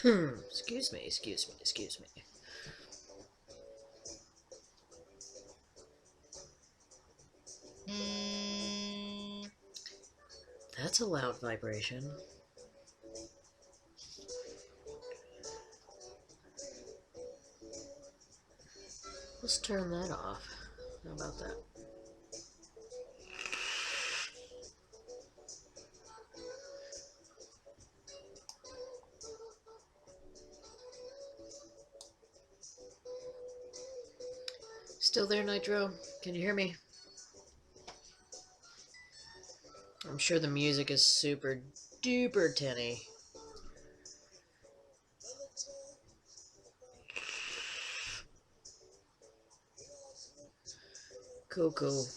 Excuse me, excuse me, excuse me. That's a loud vibration. Let's turn that off. How about that? Still there, Nitro? Can you hear me? I'm sure the music is super duper tinny. Cool, cool.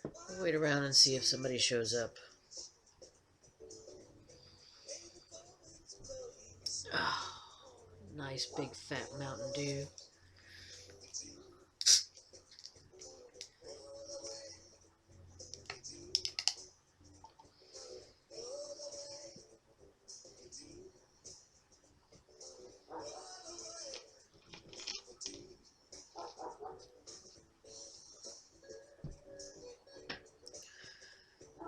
I'll wait around and see if somebody shows up. Oh, nice big fat Mountain Dew.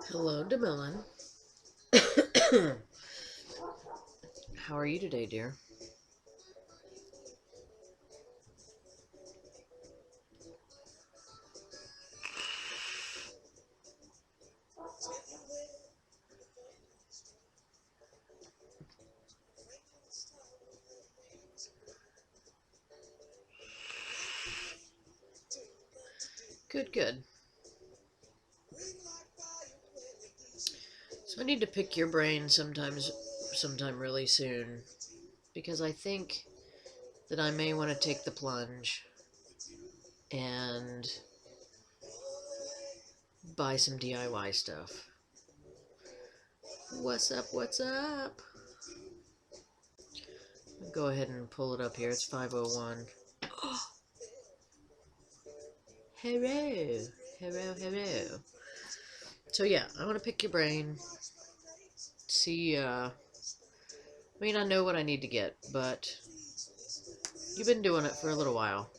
Hello, DeMillan. How are you today, dear? Good, good. So I need to pick your brain sometime really soon, because I think that I may want to take the plunge and buy some DIY stuff. What's up, what's up? I'll go ahead and pull it up here. It's 5:01. Hello. Hello, hello. So yeah, I want to pick your brain. See, I mean, I know what I need to get, but you've been doing it for a little while.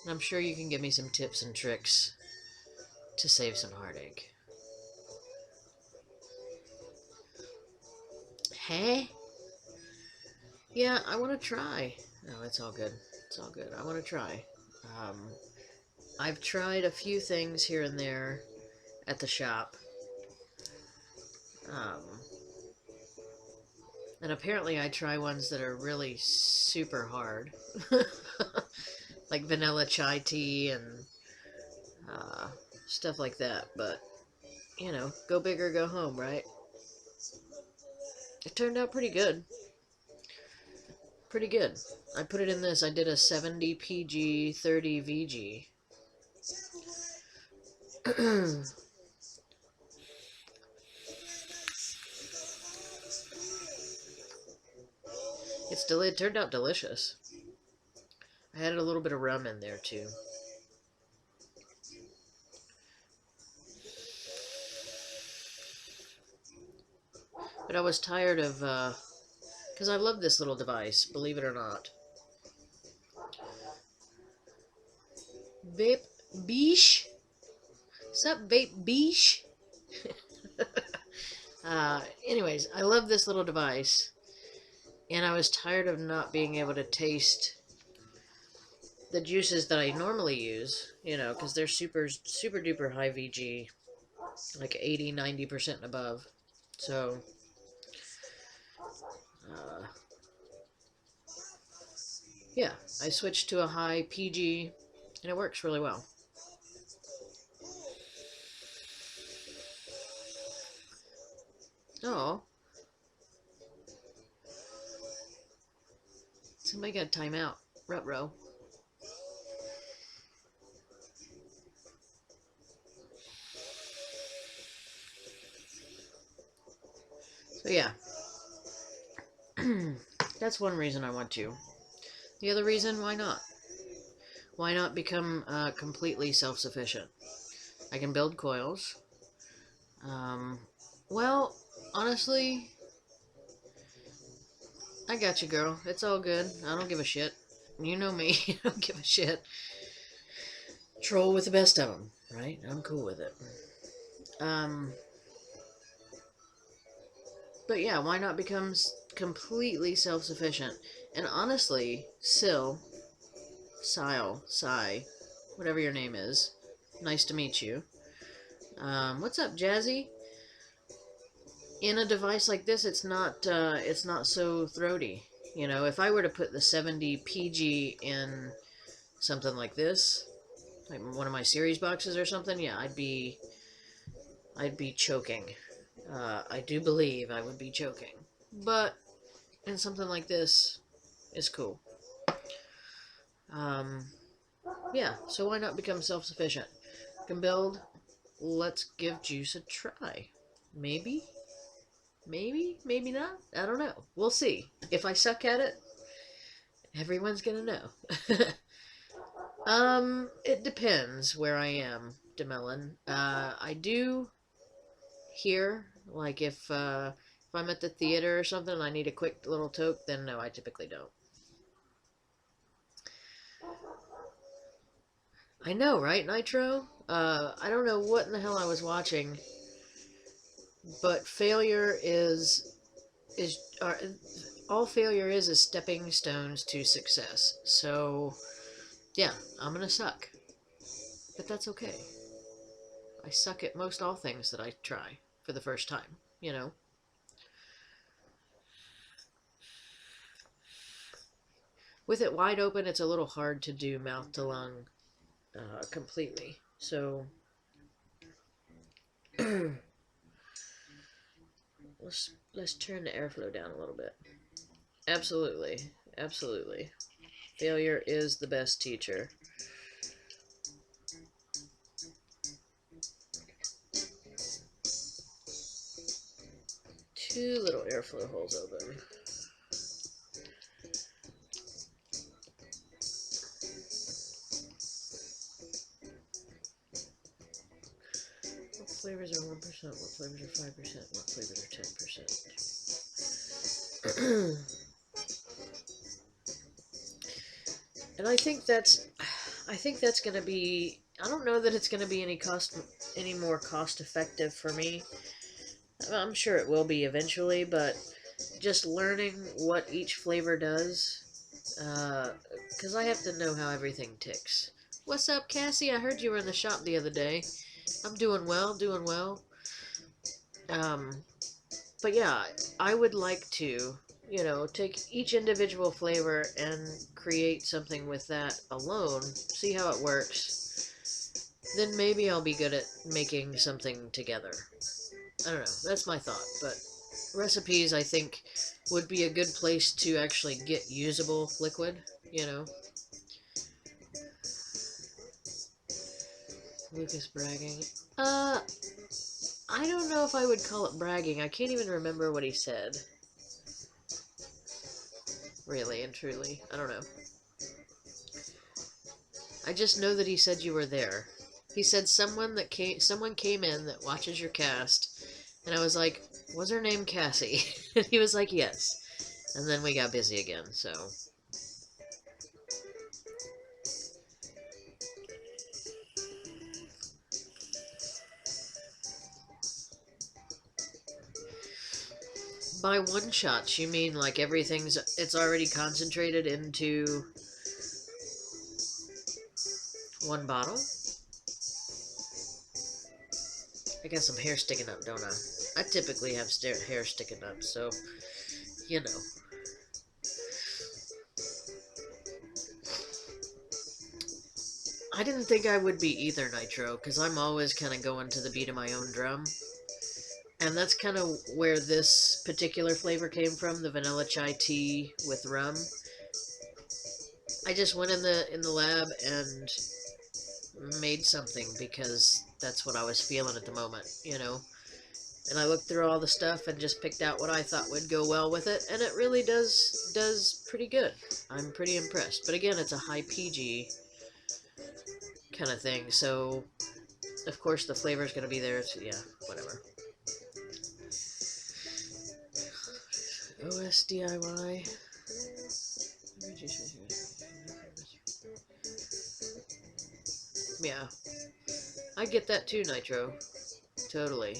And I'm sure you can give me some tips and tricks to save some heartache. Hey? Yeah, I want to try. No, it's all good. It's all good. I want to try. Um, I've tried a few things here and there at the shop. Um, and apparently I try ones that are really super hard. Like vanilla chai tea and uh, stuff like that. But, you know, go big or go home, right? It turned out pretty good. Pretty good. I put it in this. I did a 70 PG, 30 VG. It turned out delicious. I added a little bit of rum in there too. But I was tired of, because I love this little device, believe it or not. Vape Beesh? Sup, Vape Beesh? Anyways, I love this little device. And I was tired of not being able to taste the juices that I normally use, you know, because they're super duper high VG, like 80-90% and above. So, uh, yeah, I switched to a high PG, and it works really well. Oh, somebody got a timeout. Ruh-roh. So yeah, that's one reason I want to. The other reason, why not? Why not become completely self-sufficient? I can build coils. Um, well, honestly, I got you, girl. It's all good. I don't give a shit. You know me. I don't give a shit. Troll with the best of them, right? I'm cool with it. Um, but yeah, why not become completely self-sufficient? And honestly, Sai, whatever your name is, nice to meet you. What's up, Jazzy? In a device like this, it's not so throaty. You know, if I were to put the 70 PG in something like this, like one of my series boxes or something, yeah, I'd be choking. I do believe I would be choking. But in something like this, it's cool. Um, yeah, so why not become self-sufficient? Can build. Let's give juice a try. Maybe, maybe not. I don't know. We'll see. If I suck at it, everyone's gonna know. It depends where I am, Demelon. I do here. Like if I'm at the theater or something and I need a quick little toke, then no, I typically don't. I know, right, Nitro? I don't know what in the hell I was watching, but failure is all failure is stepping stones to success. So yeah, I'm gonna suck, but that's okay. I suck at most all things that I try for the first time. You know. With it wide open, it's a little hard to do mouth to lung completely. So let's turn the airflow down a little bit. Absolutely, absolutely. Failure is the best teacher. Two little airflow holes open. What flavors are 1%? What flavors are 5%? What flavors are 10%? And I think that's gonna be. I don't know that it's gonna be any more cost effective for me. I'm sure it will be eventually, but just learning what each flavor does, because I have to know how everything ticks. What's up, Cassie? I heard you were in the shop the other day. I'm doing well, doing well. Um, but yeah, I would like to, take each individual flavor and create something with that alone, see how it works. Then maybe I'll be good at making something together. I don't know, that's my thought, but recipes, I think, would be a good place to actually get usable liquid, you know? Lucas bragging. Uh, I don't know if I would call it bragging. I can't even remember what he said. Really and truly. I don't know. I just know that he said you were there. He said someone came in that watches your cast, and I was like, was her name Cassie? And he was like, yes. And then we got busy again, so. By one shots, you mean like it's already concentrated into one bottle? I got some hair sticking up, don't I? I typically have hair sticking up, so, you know. I didn't think I would be either, Nitro, because I'm always kind of going to the beat of my own drum. And that's kind of where this particular flavor came from, the vanilla chai tea with rum. I just went in the lab and made something because that's what I was feeling at the moment, you know. And I looked through all the stuff and just picked out what I thought would go well with it, and it really does pretty good. I'm pretty impressed. But again, it's a high PG kind of thing, so of course the flavor is going to be there. So yeah, whatever. OS DIY. Yeah, I get that too, Nitro. Totally.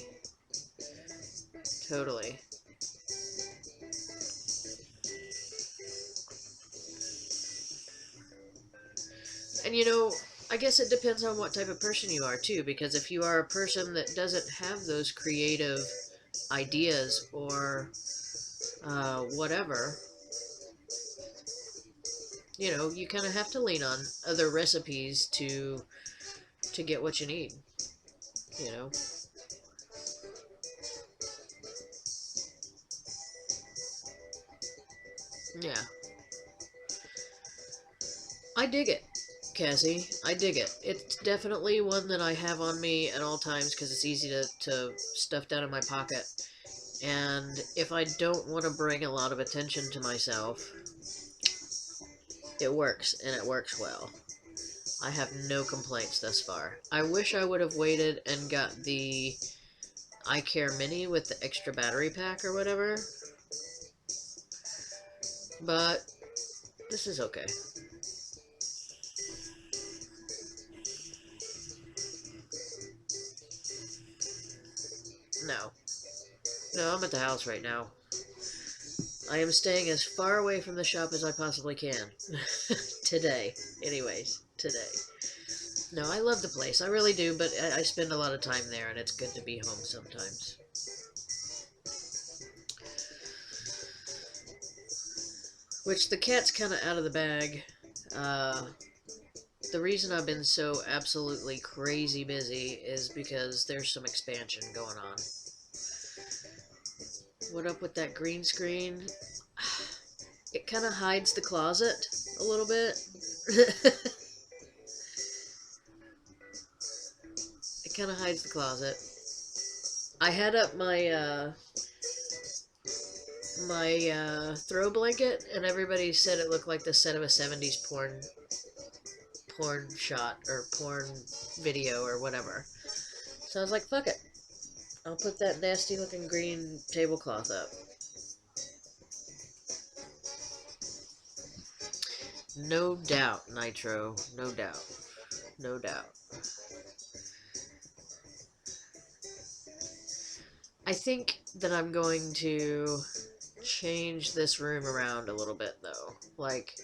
Totally. And you know, I guess it depends on what type of person you are too, because if you are a person that doesn't have those creative ideas or whatever, you know, you kind of have to lean on other recipes to get what you need, you know. Yeah. I dig it, Cassie. I dig it. It's definitely one that I have on me at all times because it's easy to stuff down in my pocket. And if I don't want to bring a lot of attention to myself, it works, and it works well. I have no complaints thus far. I wish I would have waited and got the iCare Mini with the extra battery pack or whatever, but this is okay. No. No, I'm at the house right now. I am staying as far away from the shop as I possibly can. Today. Anyways, today. No, I love the place. I really do, but I spend a lot of time there, and it's good to be home sometimes. Which the cat's kind of out of the bag. The reason I've been so absolutely crazy busy is because there's some expansion going on. What up with that green screen? It kind of hides the closet a little bit. It kind of hides the closet. I had up my throw blanket, and everybody said it looked like the set of a 70s porn shot or porn video or whatever. So I was like, fuck it. I'll put that nasty looking green tablecloth up. No doubt, Nitro. No doubt. No doubt. I think that I'm going to change this room around a little bit, though. Like,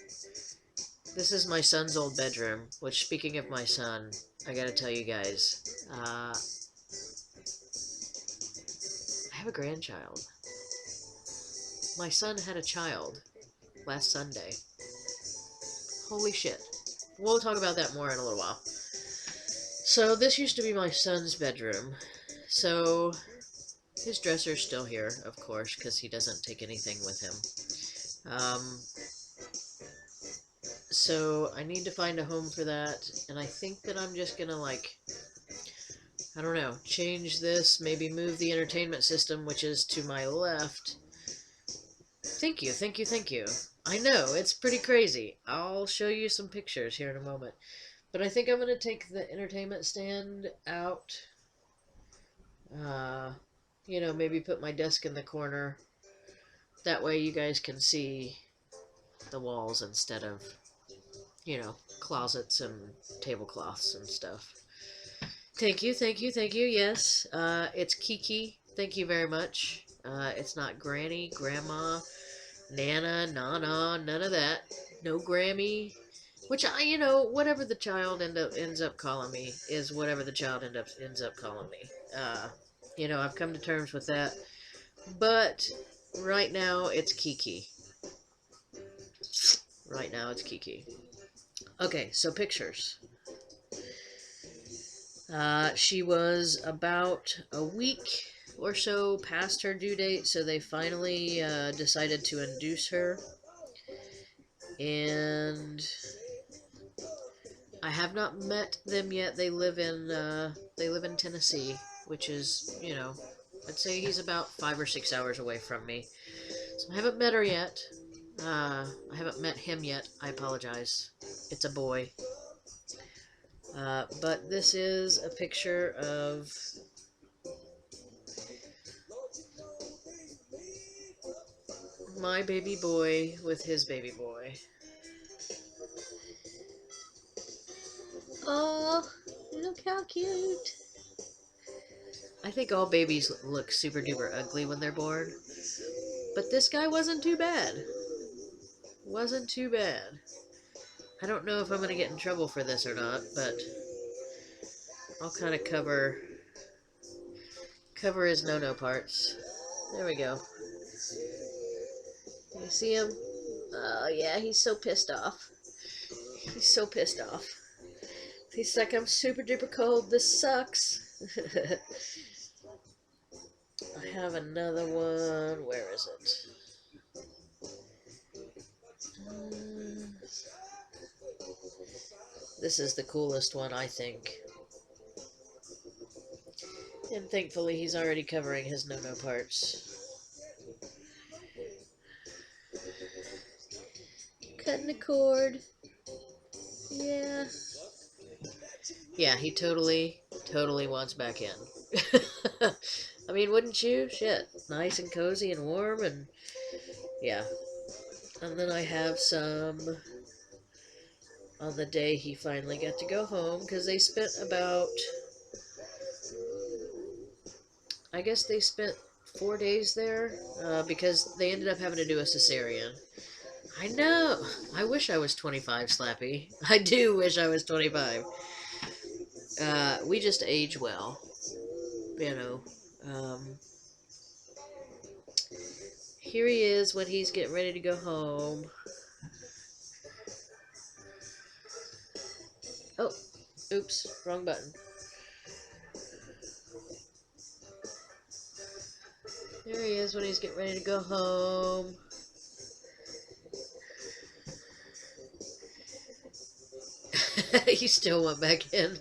this is my son's old bedroom, which, speaking of my son, I gotta tell you guys, I have a grandchild. My son had a child last Sunday. Holy shit. We'll talk about that more in a little while. So, this used to be my son's bedroom. So, his dresser's still here, of course, because he doesn't take anything with him. So, I need to find a home for that, and I think that I'm just gonna, like, I don't know, change this, maybe move the entertainment system, which is to my left. Thank you, thank you, thank you. I know, it's pretty crazy. I'll show you some pictures here in a moment. But I think I'm going to take the entertainment stand out. You know, maybe put my desk in the corner. That way you guys can see the walls instead of, you know, closets and tablecloths and stuff. Thank you, thank you, thank you. Yes, it's Kiki. Thank you very much. It's not Granny, Grandma, Nana, Nana, none of that. No Grammy. Which you know, whatever the child ends up calling me is whatever the child ends up calling me. You know, I've come to terms with that. But right now, it's Kiki. Right now, it's Kiki. Okay, so pictures. She was about a week or so past her due date, so they finally decided to induce her. And I have not met them yet. They live in Tennessee, which is, you know, I'd say he's about 5 or 6 hours away from me. So I haven't met her yet. I haven't met him yet. I apologize. It's a boy. But this is a picture of my baby boy with his baby boy. Oh, look how cute. I think all babies look super duper ugly when they're born. But this guy wasn't too bad. Wasn't too bad. I don't know if I'm going to get in trouble for this or not, but I'll kind of cover his no-no parts. There we go. You see him? Oh, yeah, he's so pissed off. He's so pissed off. He's like, I'm super duper cold. This sucks. I have another one. Where is it? This is the coolest one, I think. And thankfully, he's already covering his no-no parts. Cutting the cord. Yeah. Yeah, he totally wants back in. I mean, wouldn't you? Shit. Nice and cozy and warm and... yeah. And then I have some on the day he finally got to go home, because they spent about... I guess they spent 4 days there, because they ended up having to do a cesarean. I know! I wish I was 25, Slappy. I do wish I was 25. We just age well. You know. Here he is when he's getting ready to go home. Oh, oops, wrong button. There he is when he's getting ready to go home. He still went back in.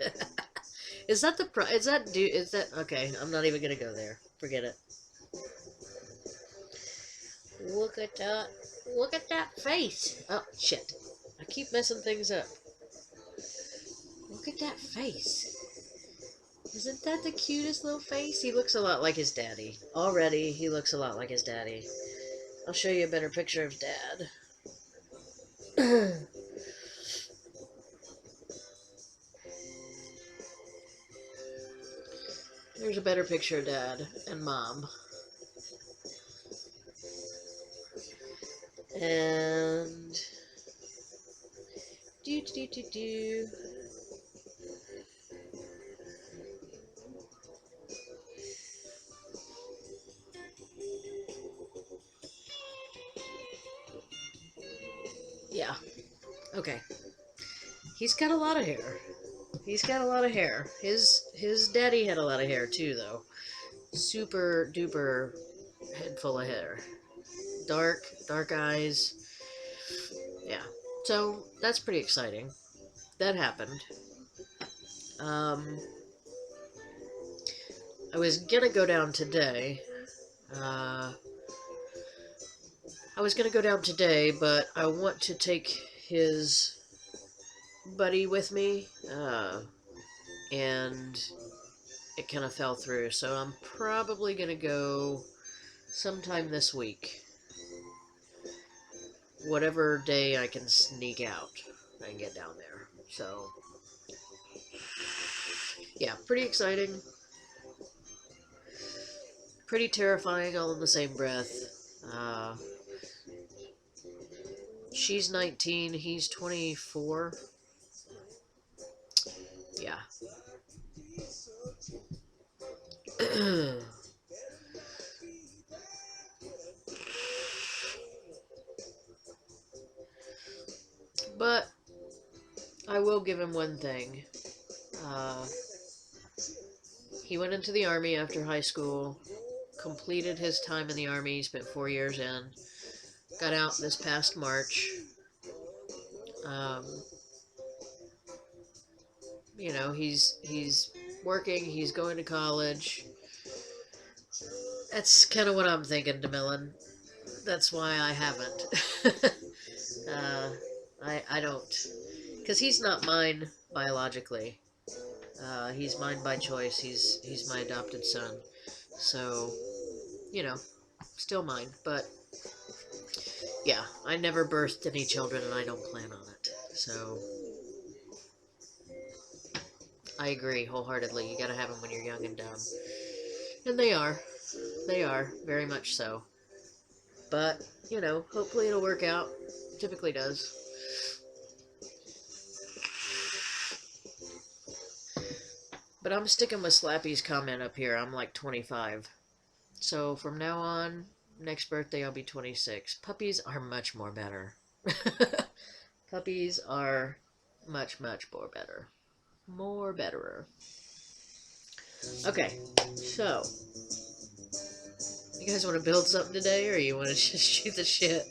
Is that okay, I'm not even gonna go there. Forget it. Look at that face. Oh, shit. I keep messing things up. Look at that face. Isn't that the cutest little face? He looks a lot like his daddy. Already, he looks a lot like his daddy. I'll show you a better picture of Dad. There's a better picture of Dad and Mom. And... do. Yeah. Okay. He's got a lot of hair. He's got a lot of hair. His daddy had a lot of hair too, though. Super duper head full of hair. Dark eyes. Yeah. So that's pretty exciting. That happened. I was gonna go down today. But I want to take his buddy with me, and it kind of fell through. So I'm probably gonna go sometime this week. Whatever day I can sneak out and get down there. So, yeah, pretty exciting. Pretty terrifying all in the same breath. She's 19, he's 24. Yeah. But I will give him one thing. He went into the Army after high school, completed his time in the Army, spent 4 years in, got out this past March. You know, he's working, he's going to college. That's kind of what I'm thinking, DeMillan. That's why I haven't. I don't, because he's not mine biologically. He's mine by choice. He's my adopted son. So, you know, still mine. But Yeah, I never birthed any children and I don't plan on it. So, I agree wholeheartedly. You gotta have them when you're young and dumb. And they are. They are, very much so. But, you know, hopefully it'll work out. Typically does. But I'm sticking with Slappy's comment up here. I'm like 25. So from now on, next birthday I'll be 26. Puppies are much more better. Puppies are much, much more better. More betterer. Okay, so you guys want to build something today, or you want to just shoot the shit?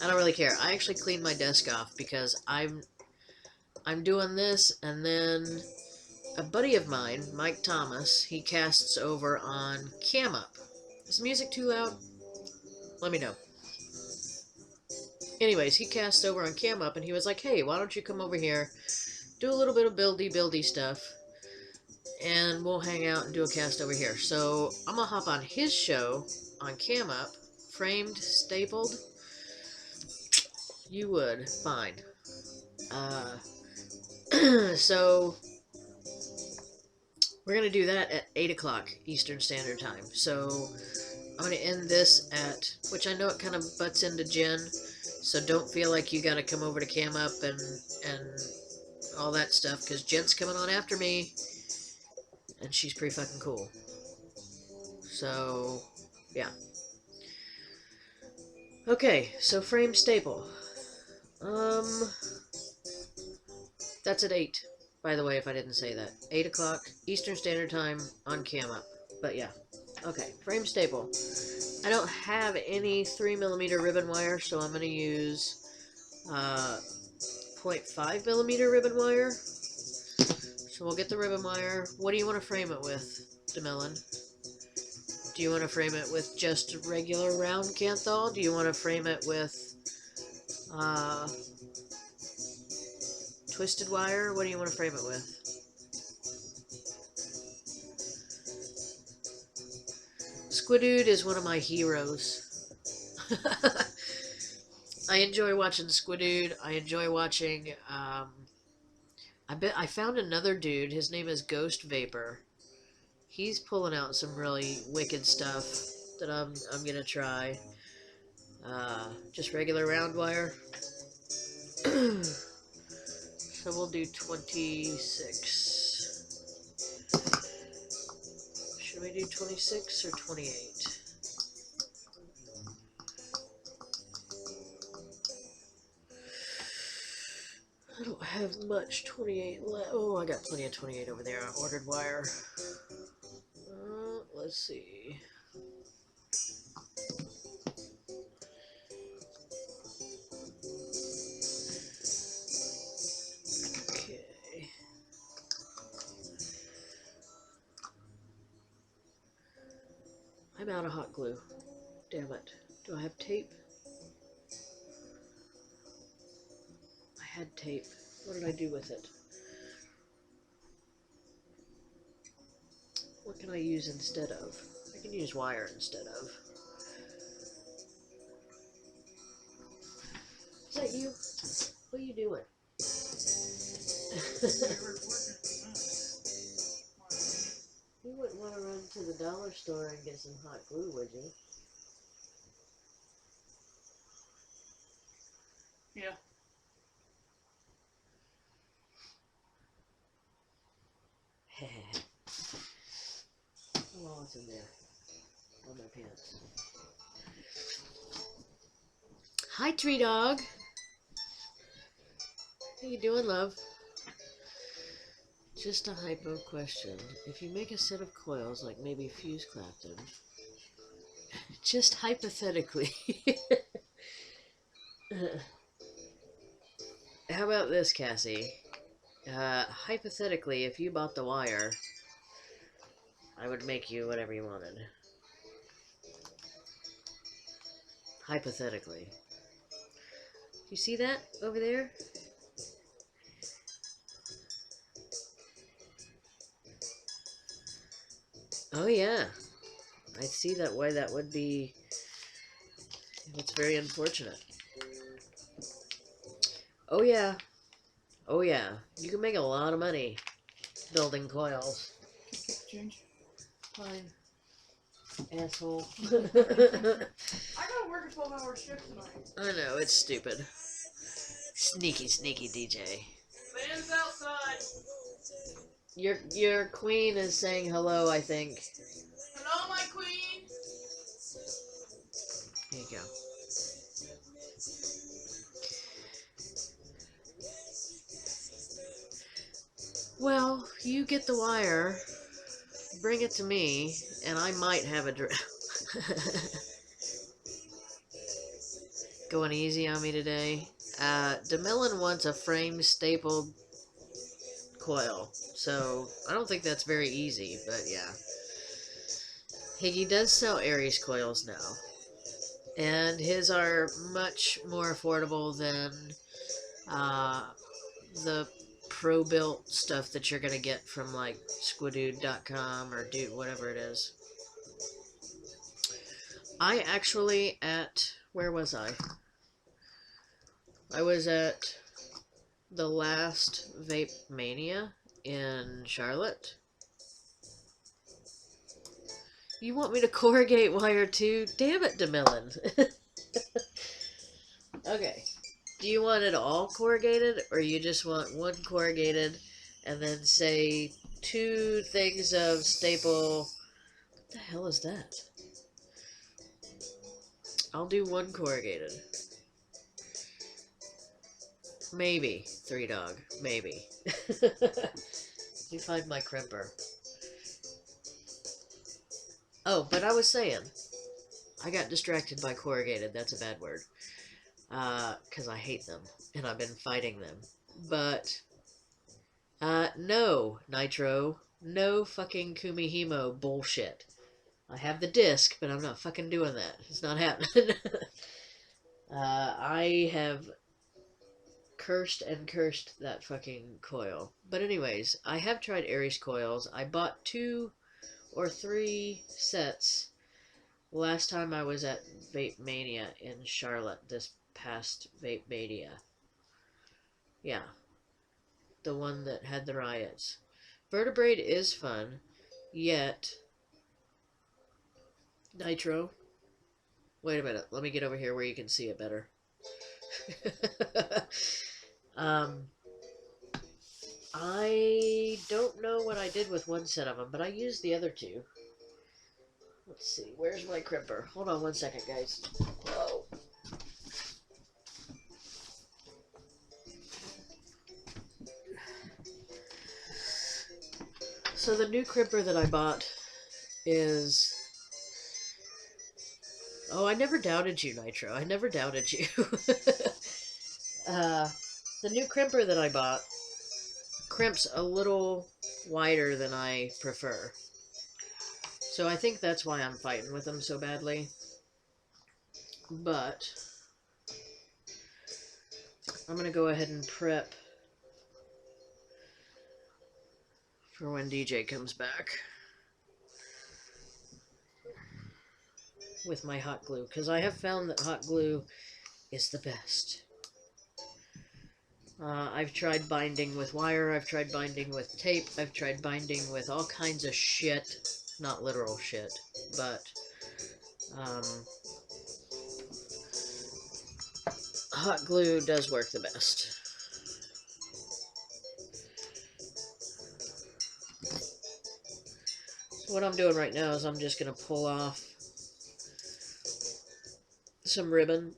I don't really care. I actually cleaned my desk off because I'm doing this, and then a buddy of mine, Mike Thomas, he casts over on Cam Up. Is the music too loud? Let me know. Anyways, he cast over on Cam Up, and he was like, "Hey, why don't you come over here, do a little bit of buildy stuff, and we'll hang out and do a cast over here." So I'm gonna hop on his show on Cam Up, framed, stapled. You would, fine. So we're gonna do that at 8 o'clock Eastern Standard Time. So I'm gonna end this at, which I know it kind of butts into Jen, so don't feel like you gotta come over to Cam Up and all that stuff, because Jen's coming on after me, and she's pretty fucking cool. So, yeah. Okay, so frame staple. That's at 8, by the way, if I didn't say that. 8 o'clock Eastern Standard Time on Cam Up. But yeah. Okay, frame staple. I don't have any 3mm ribbon wire, so I'm going to use 0.5mm ribbon wire. So we'll get the ribbon wire. What do you want to frame it with, DeMillin? Do you want to frame it with just regular round Canthol? Do you want to frame it with twisted wire? What do you want to frame it with? Squidude is one of my heroes. I enjoy watching Squidude. I enjoy watching, I found another dude. His name is Ghost Vapor. He's pulling out some really wicked stuff that I'm gonna try. Just regular round wire. So we'll do 26. Should we do 26 or 28? I don't have much 28 left. Oh, I got plenty of 28 over there. I ordered wire. Let's see. Okay. I'm out of hot glue. Damn it. Do I have tape? I had tape. What did I do with it? What can I use instead of? I can use wire instead of. Is that you? What are you doing? You wouldn't want to run to the dollar store and get some hot glue, would you? Yeah. Oh, what's in there? On my pants. Hi, tree dog. How you doing, love? Just a hypo question. If you make a set of coils, like maybe fuse Clapton, just hypothetically, how about this, Cassie? Hypothetically, if you bought the wire, I would make you whatever you wanted. Hypothetically. You see that over there? Oh yeah. I see that why that would be It's very unfortunate. Oh yeah. Oh yeah. You can make a lot of money building coils. Change. Fine. Asshole. I gotta work a 12-hour shift tonight. I know, it's stupid. Sneaky, sneaky DJ. Man's outside. Your queen is saying hello, I think. Hello, my queen. There you go. Well, you get the wire, bring it to me, and I might have a Going easy on me today. DeMillan wants a frame stapled coil, so I don't think that's very easy, but yeah. He does sell Aries coils now, and his are much more affordable than the pro-built stuff that you're gonna get from like squiddude.com or dude whatever it is. I actually where was I? I was at the last Vape Mania in Charlotte. You want me to corrugate wire too? Damn it, DeMillan. Okay. Do you want it all corrugated, or you just want one corrugated and then say 2 things of staple? What the hell is that? I'll do 1 corrugated. Maybe 3 dog. Maybe. You find my crimper. Oh, but I was saying, I got distracted by corrugated. That's a bad word. Because I hate them, and I've been fighting them. But, no, Nitro. No fucking Kumihimo bullshit. I have the disc, but I'm not fucking doing that. It's not happening. I have cursed and cursed that fucking coil. But anyways, I have tried Aries coils. I bought 2 or 3 sets last time I was at Vape Mania in Charlotte, this past Vape Mania. Yeah. The one that had the riots. Vertebrae is fun, yet... Nitro. Wait a minute, let me get over here where you can see it better. I don't know what I did with 1 set of them, but I used the other 2. Let's see, where's my crimper? Hold on 1 second, guys. Whoa. So the new crimper that I bought is... Oh, I never doubted you, Nitro. I never doubted you. The new crimper that I bought crimps a little wider than I prefer. So I think that's why I'm fighting with them so badly. But I'm going to go ahead and prep for when DJ comes back with my hot glue, because I have found that hot glue is the best. I've tried binding with wire, I've tried binding with tape, I've tried binding with all kinds of shit. Not literal shit, but hot glue does work the best. So what I'm doing right now is I'm just going to pull off some ribbon.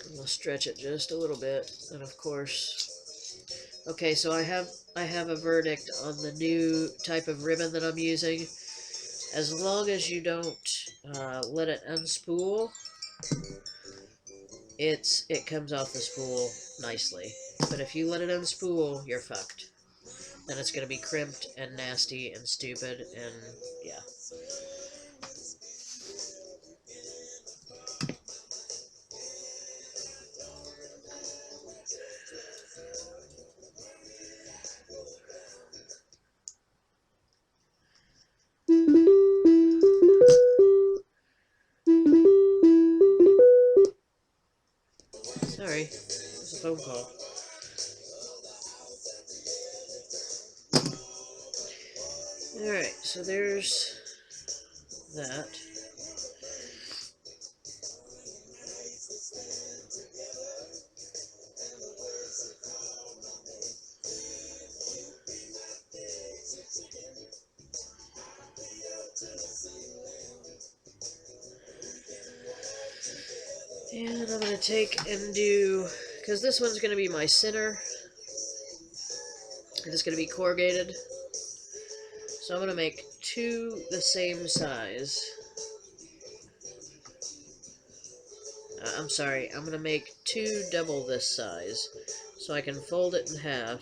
I'm going to stretch it just a little bit, and of course... Okay, so I have a verdict on the new type of ribbon that I'm using. As long as you don't let it unspool, it comes off the spool nicely. But if you let it unspool, you're fucked. Then it's going to be crimped and nasty and stupid, and yeah. sorry. It's a phone call. Alright, so there's that. And I'm going to take and do, because this one's going to be my center, and it's going to be corrugated. So I'm going to make two the same size. I'm sorry, I'm going to make two double this size, so I can fold it in half.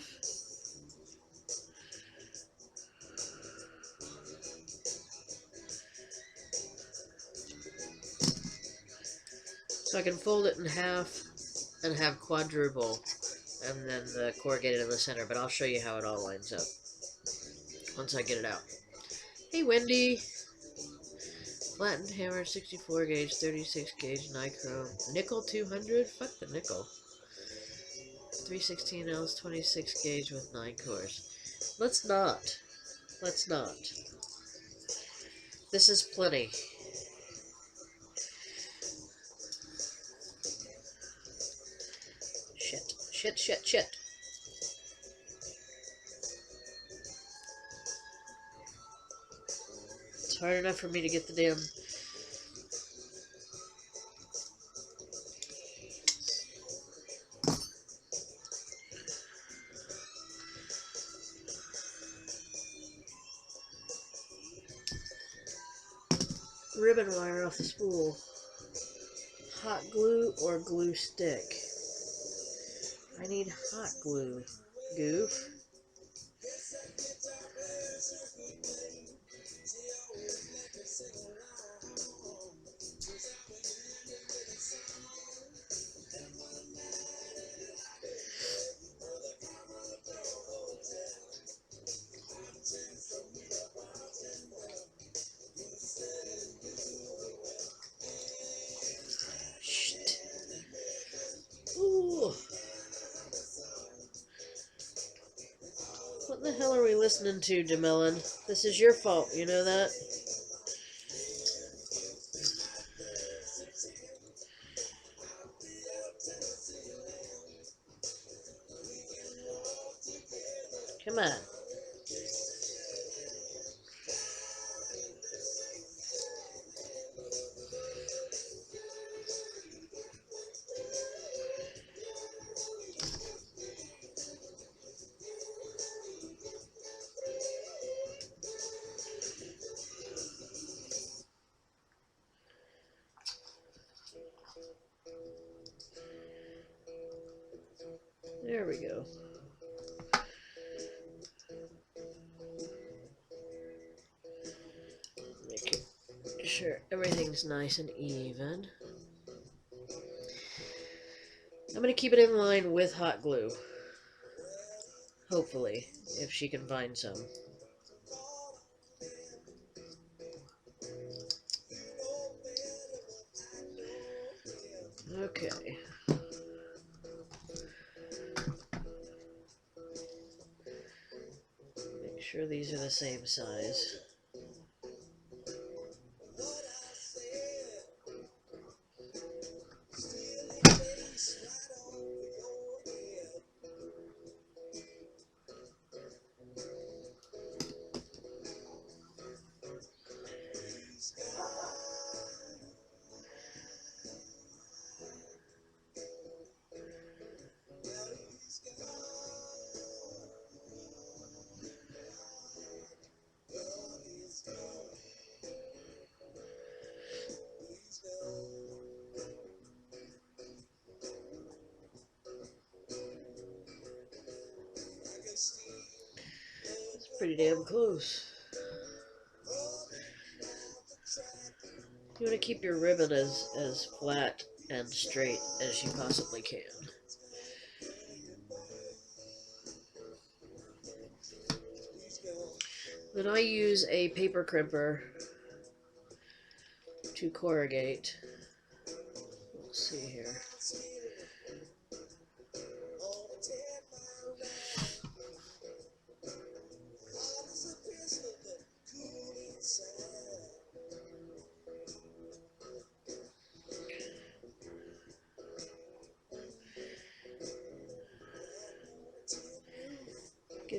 So I can fold it in half and have quadruple, and then the corrugated in the center, but I'll show you how it all lines up once I get it out. Hey Wendy! Flattened hammer, 64 gauge, 36 gauge, nichrome. Nickel 200? Fuck the nickel. 316 ounce, 26 gauge with 9 cores. Let's not. Let's not. This is plenty. Shit. Shit, shit, shit. It's hard enough for me to get the damn ribbon wire off the spool. Hot glue or glue stick? I need hot glue. Goof. Shit. Ooh. What the hell are we listening to, DeMellon? This is your fault, you know that? Come on. There we go. Make sure everything's nice and even. I'm going to keep it in line with hot glue. Hopefully, if she can find some. Okay. Make sure these are the same size. It's pretty damn close. You want to keep your ribbon as flat and straight as you possibly can. Then I use a paper crimper to corrugate. Let's see here.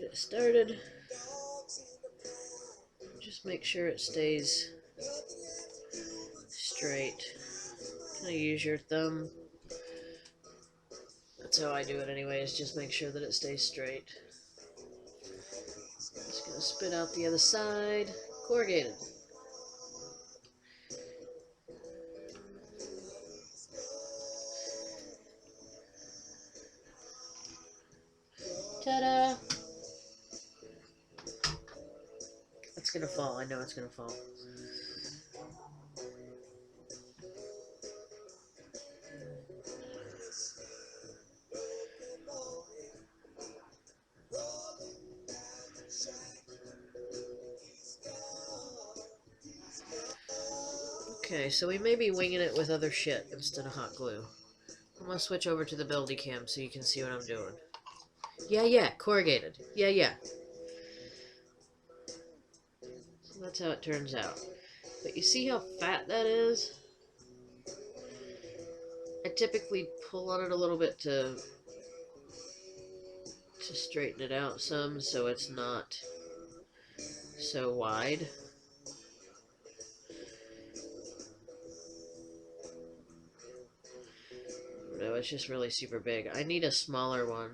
it started. Just make sure it stays straight. Kind of use your thumb. That's how I do it anyways, just make sure that it stays straight. Just gonna spit out the other side. Corrugated. Ta-da! It's gonna fall, I know it's gonna fall. Okay, so we may be winging it with other shit instead of hot glue. I'm gonna switch over to the buildy cam so you can see what I'm doing. Yeah, corrugated. Yeah. So that's how it turns out. But you see how fat that is? I typically pull on it a little bit to straighten it out some so it's not so wide. No, it's just really super big. I need a smaller one.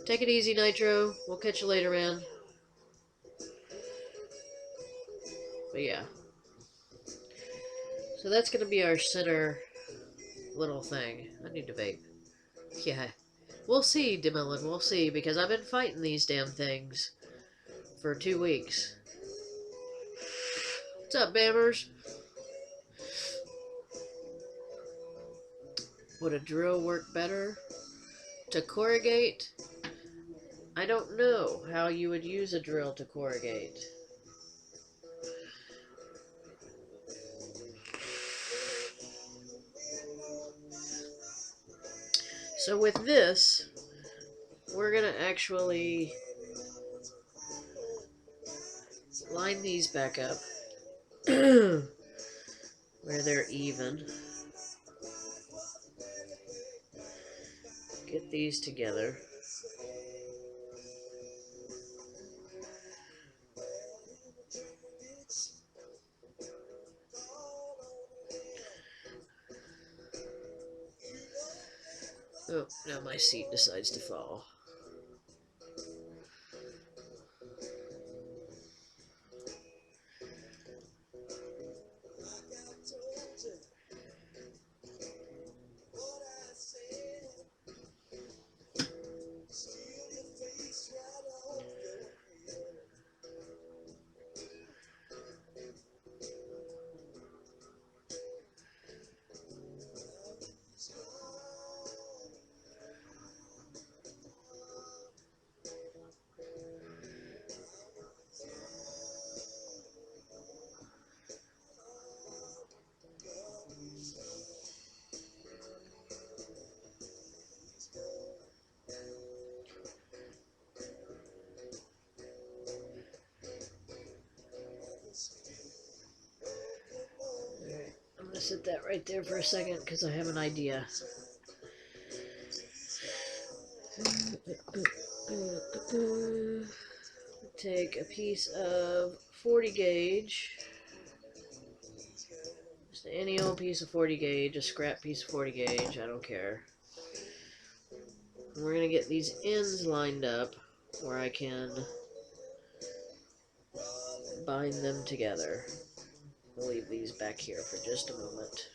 Take it easy, Nitro. We'll catch you later, man. But yeah. So that's going to be our center little thing. I need to vape. Yeah. We'll see, Demillin. We'll see, because I've been fighting these damn things for 2 weeks. What's up, Bammers? Would a drill work better? To corrugate? I don't know how you would use a drill to corrugate. So with this, we're going to actually line these back up where they're even. Get these together. Oh, now my seat decides to fall. Alright, I'm going to set that right there for a second because I have an idea. Take a piece of 40 gauge, just any old piece of 40 gauge, a scrap piece of 40 gauge, I don't care. And we're going to get these ends lined up where I can bind them together. We'll leave these back here for just a moment.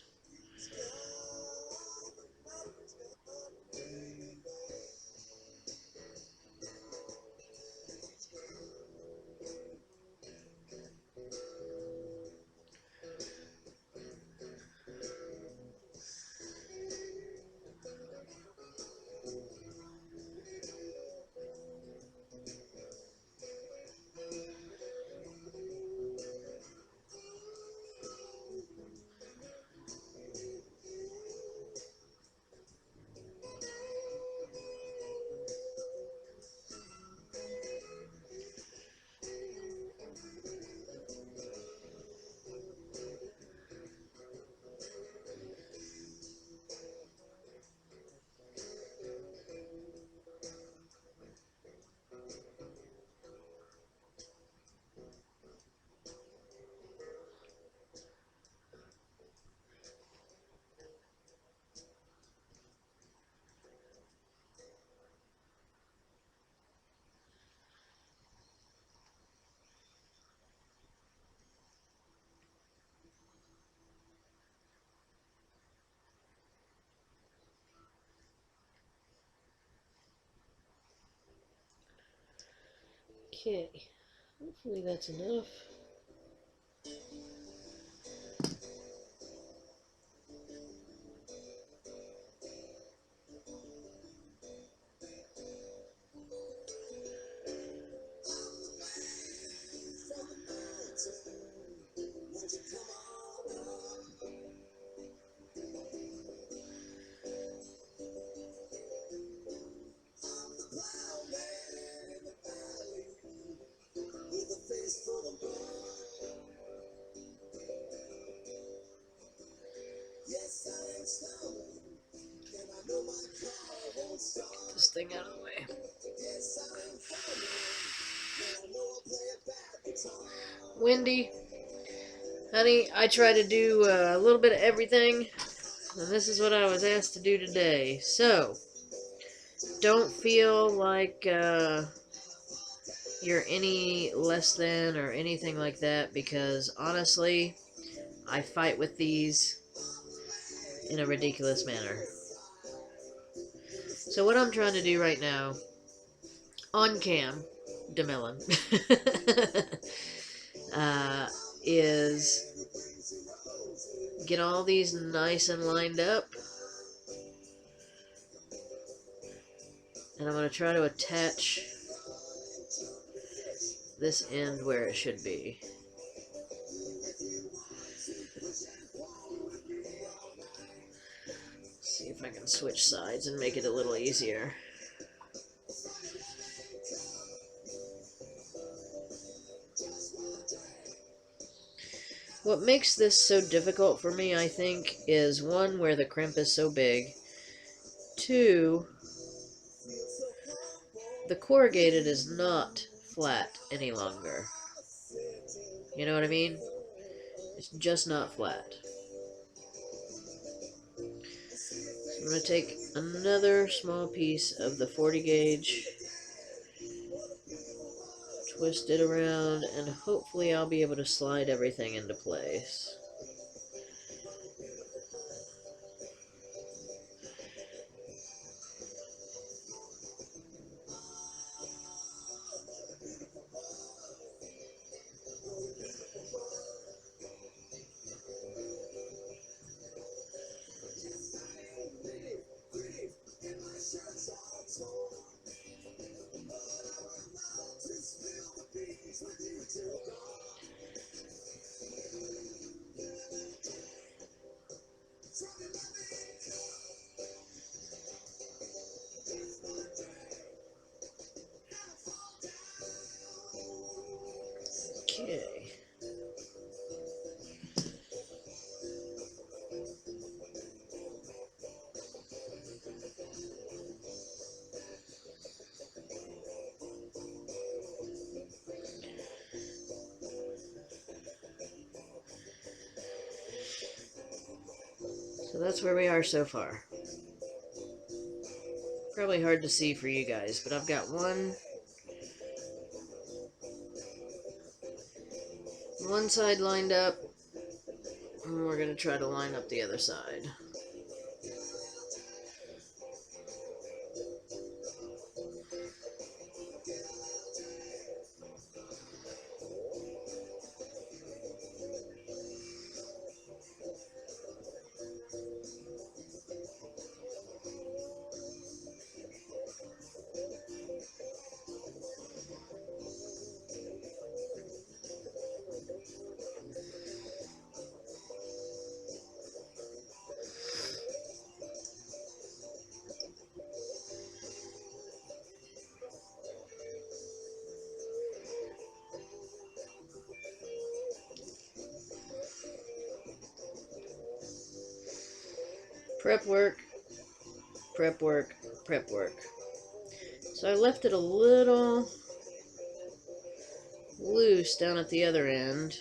Okay, hopefully that's enough. Get this thing out of the way. Windy. Honey, I try to do a little bit of everything, and this is what I was asked to do today. So, don't feel like you're any less than or anything like that, because honestly, I fight with these in a ridiculous manner. So what I'm trying to do right now, on cam, DeMillon, uh, is get all these nice and lined up, and I'm going to try to attach this end where it should be. See if I can switch sides and make it a little easier. What makes this so difficult for me, I think, is one, where the crimp is so big. Two, the corrugated is not flat any longer. You know what I mean? It's just not flat. So I'm going to take another small piece of the 40 gauge, twist it around, and hopefully I'll be able to slide everything into place. Okay. So that's where we are so far. Probably hard to see for you guys, but I've got one side lined up, and we're going to try to line up the other side. Prep work, prep work, prep work. So I left it a little loose down at the other end.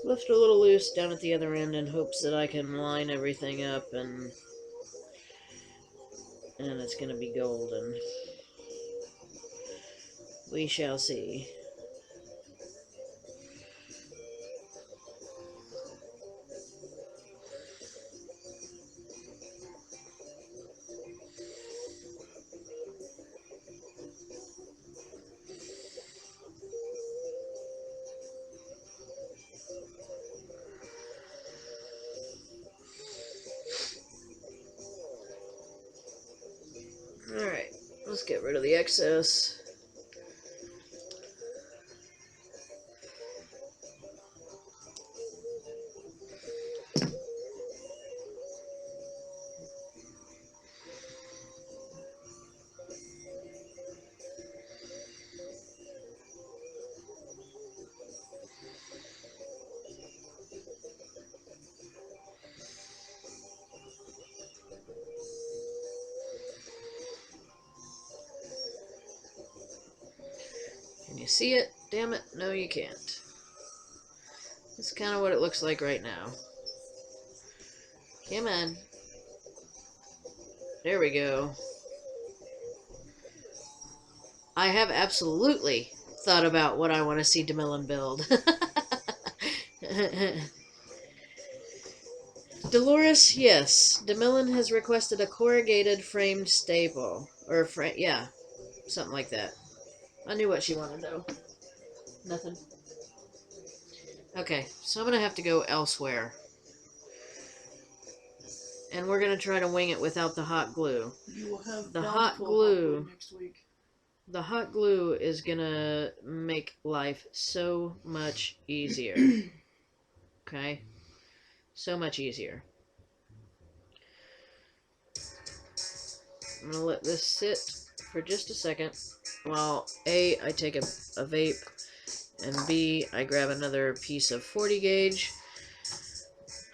left a little loose down at the other end in hopes that I can line everything up and it's going to be golden. We shall see. Alright, let's get rid of the excess. Can you see it? Damn it, no you can't. That's kind of what it looks like right now. Come on. There we go. I have absolutely thought about what I want to see DeMillen build. Dolores, yes. DeMillen has requested a corrugated framed staple. Or, yeah, something like that. I knew what she wanted, though. Nothing. Okay, so I'm going to have to go elsewhere. And we're going to try to wing it without the hot glue. You will have The bountiful hot glue next week. The hot glue is going to make life so much easier. Okay? So much easier. I'm going to let this sit for just a second while A, I take a vape, and B, I grab another piece of 40 gauge.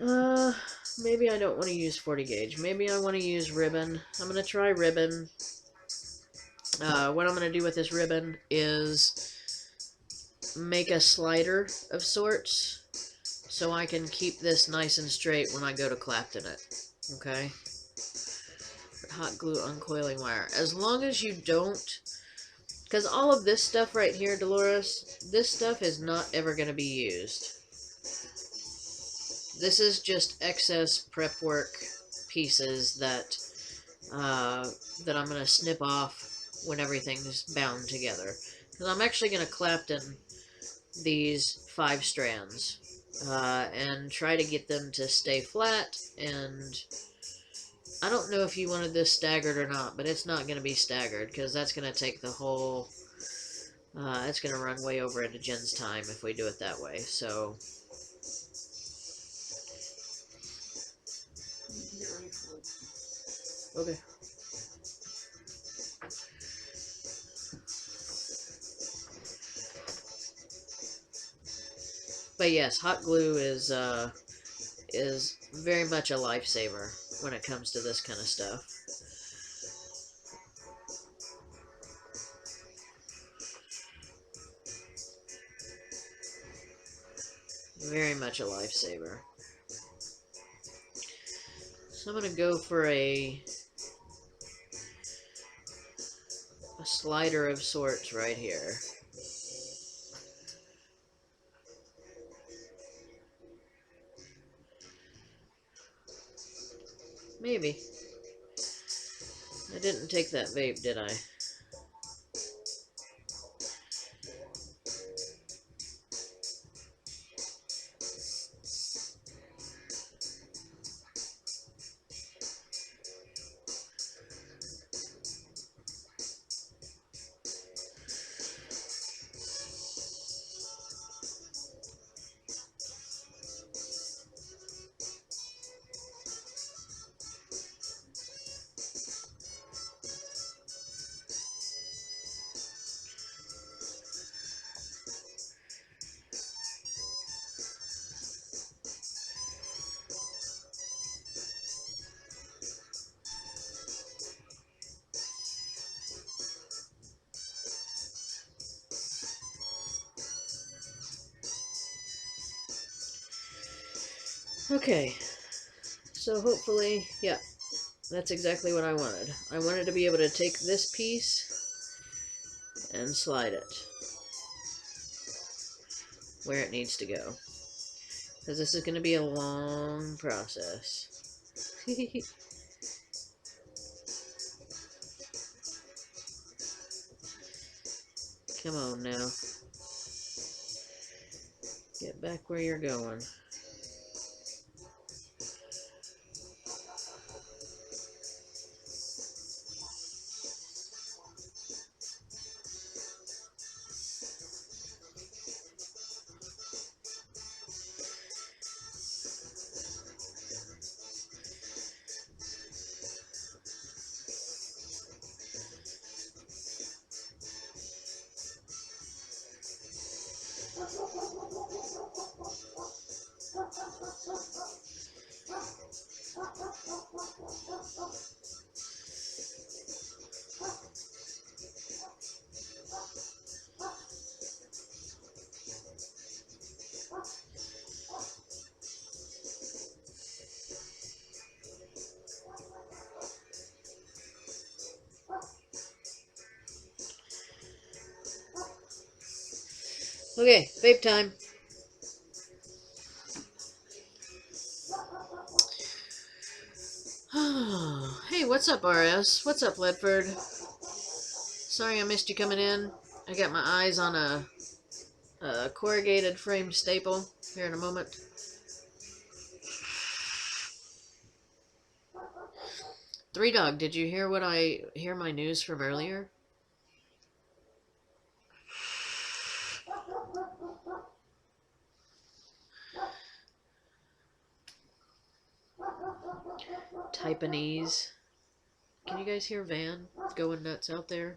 Maybe I don't want to use 40 gauge. Maybe I want to use ribbon. I'm going to try ribbon. What I'm going to do with this ribbon is make a slider of sorts so I can keep this nice and straight when I go to Clapton it. Okay? Hot glue uncoiling wire. As long as you don't... Because all of this stuff right here, Dolores, this stuff is not ever going to be used. This is just excess prep work pieces that that I'm going to snip off when everything's bound together. Because I'm actually going to Clapton these 5 strands and try to get them to stay flat. And I don't know if you wanted this staggered or not, but it's not going to be staggered because that's going to take the whole... it's going to run way over into Jen's time if we do it that way. So... Get ready for it. Okay. But yes, hot glue is very much a lifesaver when it comes to this kind of stuff. Very much a lifesaver. So I'm going to go for a slider of sorts right here. Maybe. I didn't take that vape, did I? Okay, so hopefully, yeah, that's exactly what I wanted. I wanted to be able to take this piece and slide it where it needs to go. Because this is going to be a long process. Come on now. Get back where you're going. Okay, vape time. Hey, what's up, RS? What's up, Ledford? Sorry I missed you coming in. I got my eyes on a corrugated frame staple here in a moment. Three Dog, did you hear my news from earlier? Taiwanese. Can you guys hear Van going nuts out there?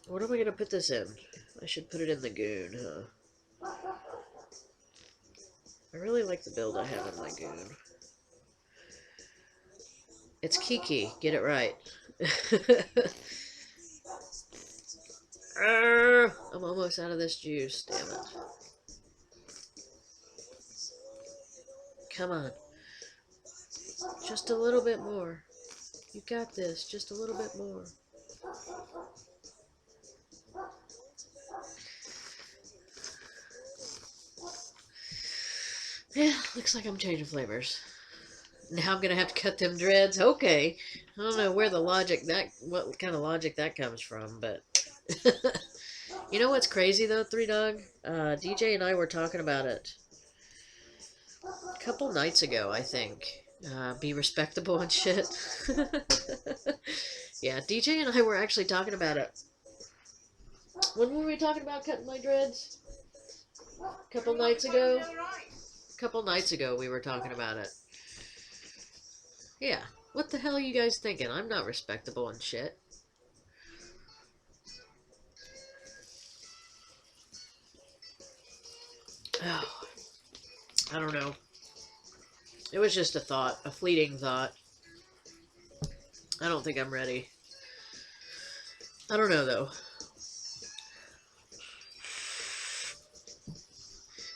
What am I gonna put this in? I should put it in the goon, huh? I really like the build I have in my goon. It's Kiki, get it right. I'm almost out of this juice, damn it. Come on. Just a little bit more. You got this, just a little bit more. Yeah, looks like I'm changing flavors. Now I'm gonna have to cut them dreads. Okay. I don't know where the logic what kind of logic that comes from, but you know what's crazy though, Three Dog? DJ and I were talking about it a couple nights ago, I think. Be respectable and shit. Yeah, DJ and I were actually talking about it. When were we talking about cutting my dreads? A couple nights ago? A couple nights ago we were talking about it. Yeah. What the hell are you guys thinking? I'm not respectable and shit. Oh, I don't know. It was just a thought, a fleeting thought. I don't think I'm ready. I don't know, though.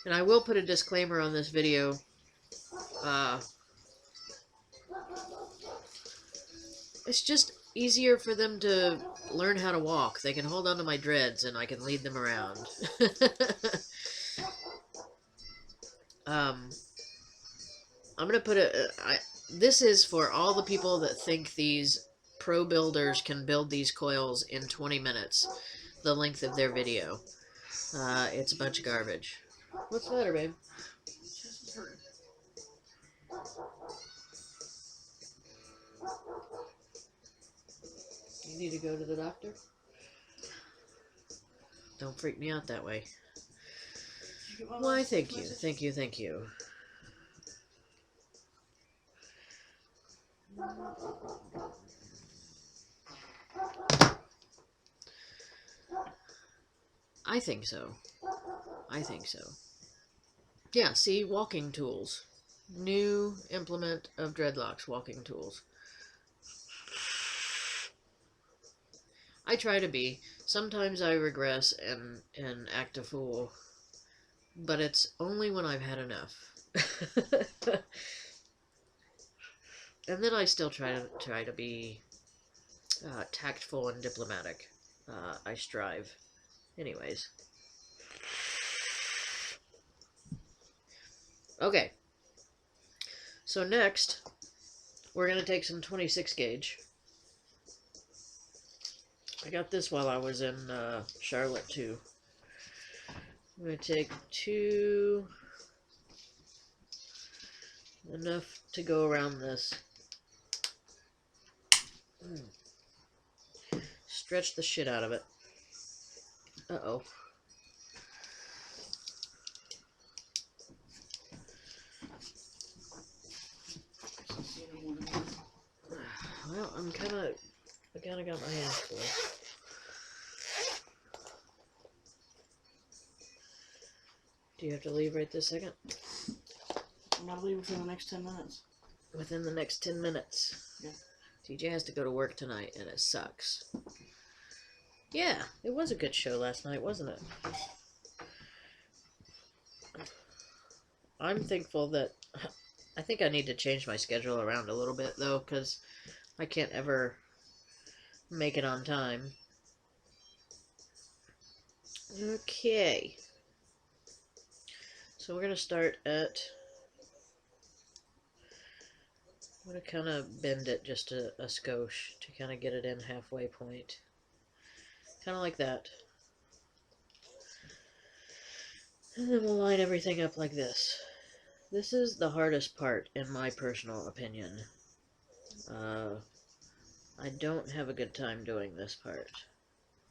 And I will put a disclaimer on this video. It's just easier for them to learn how to walk. They can hold on to my dreads and I can lead them around. I'm gonna put this is for all the people that think these pro builders can build these coils in 20 minutes, the length of their video. It's a bunch of garbage. What's the matter, babe? You need to go to the doctor? Don't freak me out that way. Why, thank you, thank you, thank you. I think so. I think so. Yeah, see, walking tools. New implement of dreadlocks, walking tools. I try to be. Sometimes I regress and act a fool, but it's only when I've had enough. And then I still try to be tactful and diplomatic. I strive. Anyways. Okay. So next, we're going to take some 26 gauge. I got this while I was in Charlotte too. I'm going to take 2, enough to go around this. Stretch the shit out of it. Uh-oh. Well, I kind of got my hands full. Do you have to leave right this second? I'm gonna leave within the next 10 minutes. Within the next 10 minutes. Yeah. TJ has to go to work tonight, and it sucks. Yeah, it was a good show last night, wasn't it? I'm thankful that... I think I need to change my schedule around a little bit, though, because I can't ever make it on time. Okay. So we're going to start at... I'm going to kind of bend it just a skosh to kind of get it in halfway point. Kind of like that. And then we'll line everything up like this. This is the hardest part, in my personal opinion. I don't have a good time doing this part.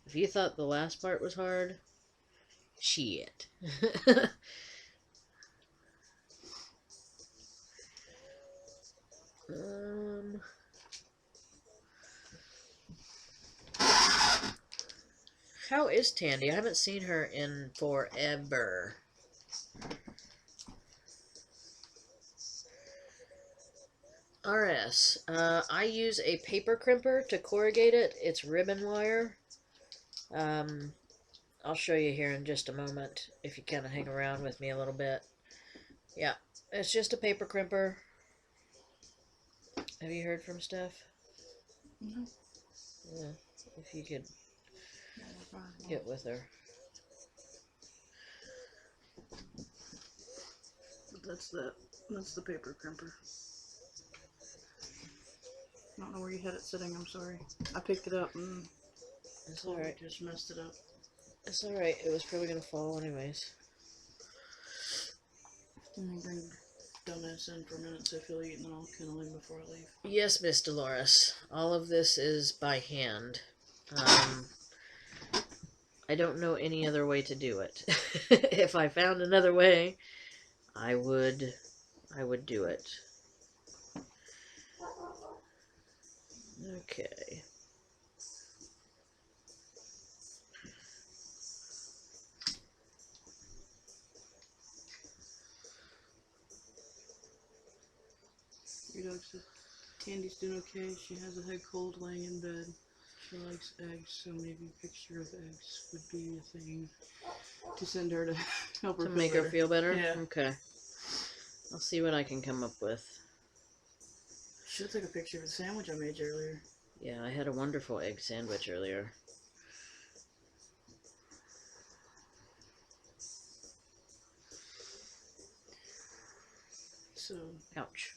If you thought the last part was hard, shit. How is Tandy? I haven't seen her in forever. RS. I use a paper crimper to corrugate it. It's ribbon wire. I'll show you here in just a moment if you kind of hang around with me a little bit. Yeah, it's just a paper crimper. Have you heard from Steph? No. Yeah, if you could get with her. That's the paper crimper. I don't know where you had it sitting, I'm sorry. I picked it up and It's alright. just messed it up. It's alright. It was probably going to fall anyways. Let me bring dumbass in for a minute so if you'll eat and then I'll kind of leave before I leave. Yes, Miss Dolores. All of this is by hand. I don't know any other way to do it. If I found another way, I would do it. Okay. Your dog said Tandy's doing okay. She has a head cold laying in bed. She likes eggs, so maybe a picture of eggs would be a thing to send her to help her To feel make better. her feel better? Yeah. Okay. I'll see what I can come up with. She'll take a picture of the sandwich I made you earlier. Yeah, I had a wonderful egg sandwich earlier. So, Ouch.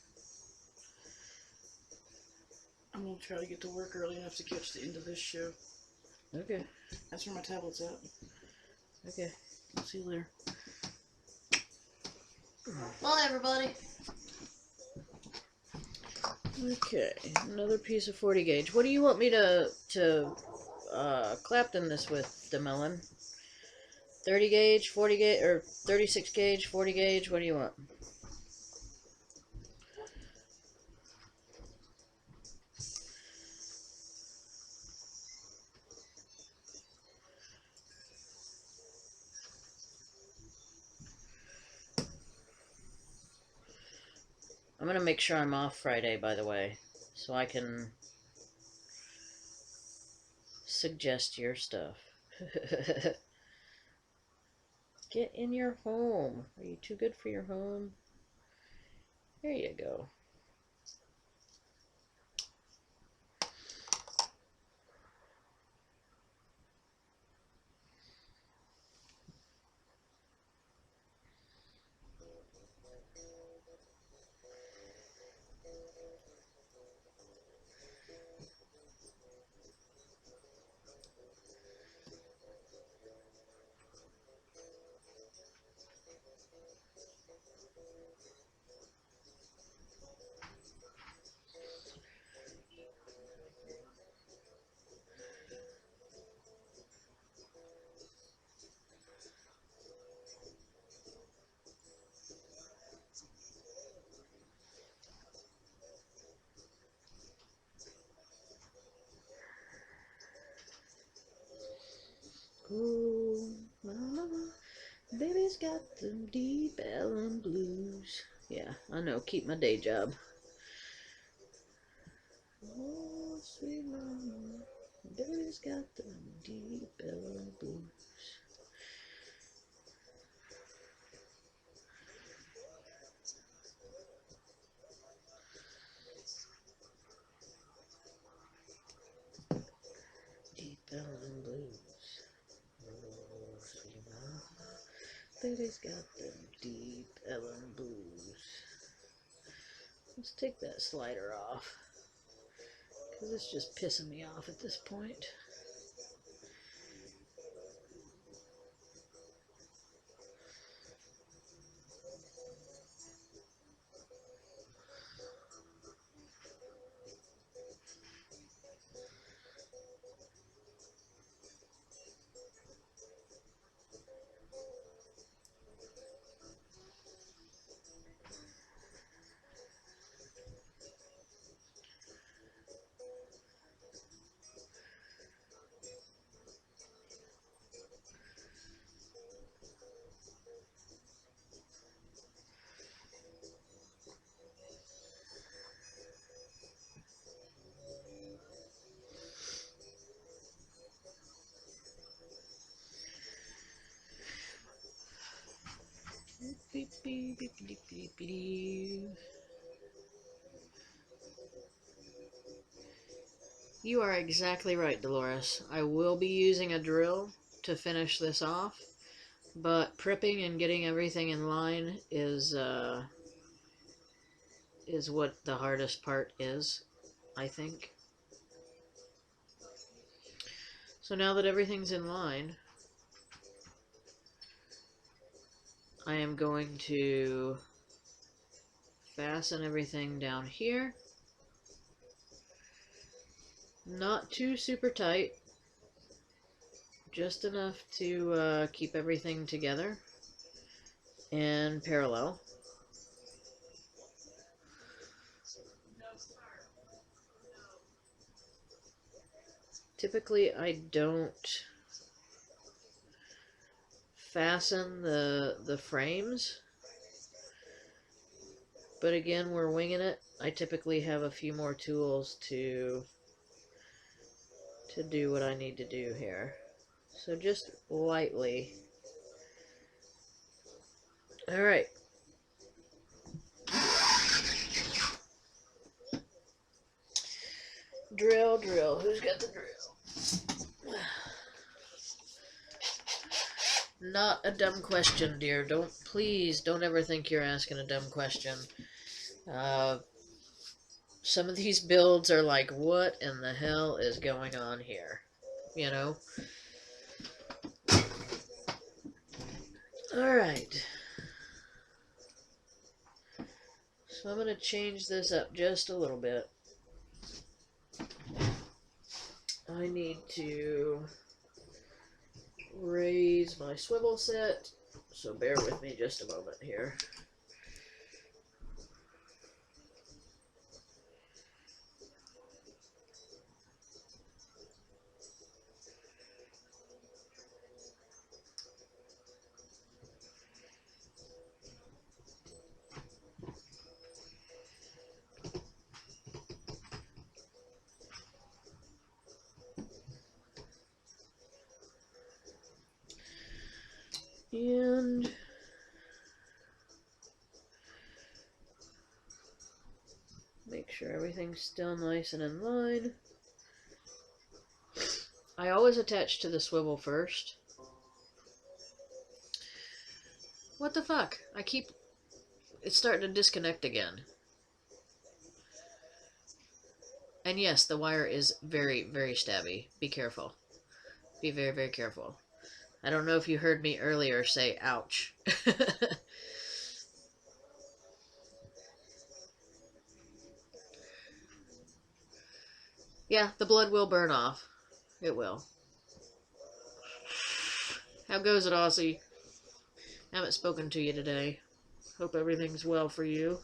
I'm gonna try to get to work early enough to catch the end of this show. Okay. That's where my tablet's at. Okay. I'll see you later. Bye, everybody. Okay, another piece of 40 gauge. What do you want me to Clapton this with, DeMellon? 30 gauge, 40 gauge, or 36 gauge, 40 gauge? What do you want? I'm gonna make sure I'm off Friday, by the way, so I can suggest your stuff. Get in your home. Are you too good for your home? There you go. Ooh, mama, baby's got them deep Ellen blues. Yeah, I know. Keep my day job. Oh, sweet mama, baby's got them deep Ellen blues. Deep Ellen blues. Oh, sweet mama, baby's got them deep Ellen blues. Let's take that slider off, because it's just pissing me off at this point. Beep, beep, beep, beep, beep, beep. You are exactly right, Dolores. I will be using a drill to finish this off, but prepping and getting everything in line is what the hardest part is, I think. So now that everything's in line, I am going to fasten everything down here. Not too super tight, just enough to keep everything together and parallel. Typically, I don't fasten the frames, but again, we're winging it. I typically have a few more tools to do what I need to do here. So just lightly. All right. Drill, drill. Who's got the drill? Not a dumb question, dear. Please don't ever think you're asking a dumb question. Some of these builds are like, what in the hell is going on here? You know? Alright. So I'm going to change this up just a little bit. I need to raise my swivel set, so bear with me just a moment here. Make sure everything's still nice and in line. I always attach to the swivel first. What the fuck? It's starting to disconnect again. And yes, the wire is very, very stabby. Be careful. Be very, very careful. I don't know if you heard me earlier say ouch. Yeah, the blood will burn off. It will. How goes it, Aussie? Haven't spoken to you today. Hope everything's well for you.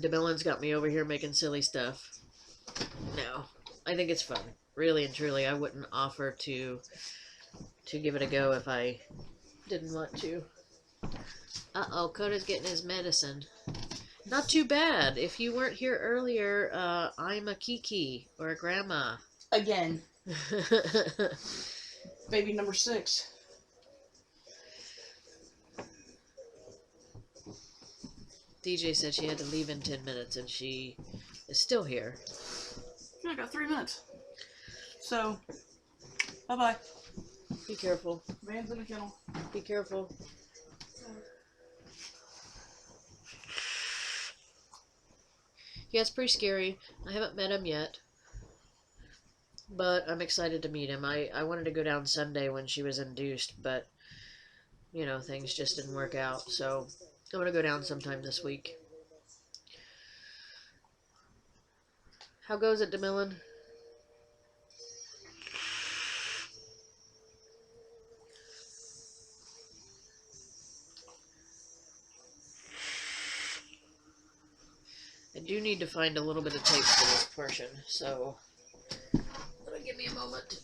DeMillen's got me over here making silly stuff. No, I think it's fun. Really and truly, I wouldn't offer to give it a go if I didn't want to. Uh-oh, Coda's getting his medicine. Not too bad. If you weren't here earlier, I'm a Kiki, or a grandma. Again. Baby number 6. DJ said she had to leave in 10 minutes, and she is still here. Yeah, I got 3 minutes. So, bye-bye. Be careful. Man's in the kennel. Be careful. Yeah, it's pretty scary. I haven't met him yet, but I'm excited to meet him. I wanted to go down Sunday when she was induced, but, you know, things just didn't work out, so I'm going to go down sometime this week. How goes it, DeMillen? I do need to find a little bit of tape for this portion, so give me a moment.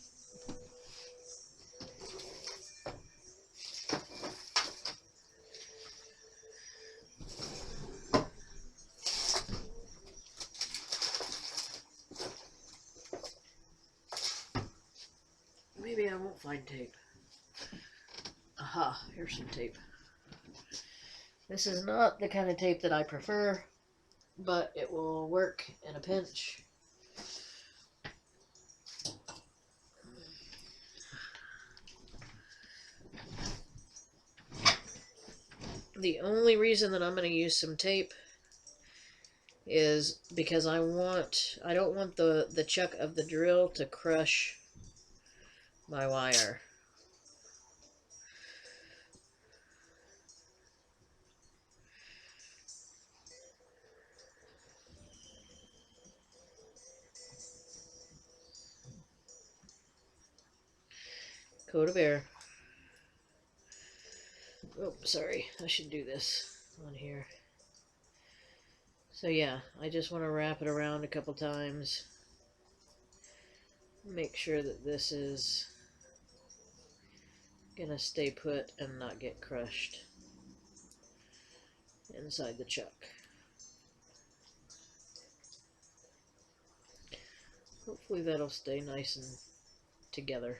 Maybe I won't find tape. Aha, here's some tape. This is not the kind of tape that I prefer, but it will work in a pinch. The only reason that I'm going to use some tape is because I don't want the chuck of the drill to crush my wire. Coda Bear. Oh, sorry. I should do this on here. So yeah, I just want to wrap it around a couple times. Make sure that this is gonna stay put and not get crushed inside the chuck. Hopefully that'll stay nice and together.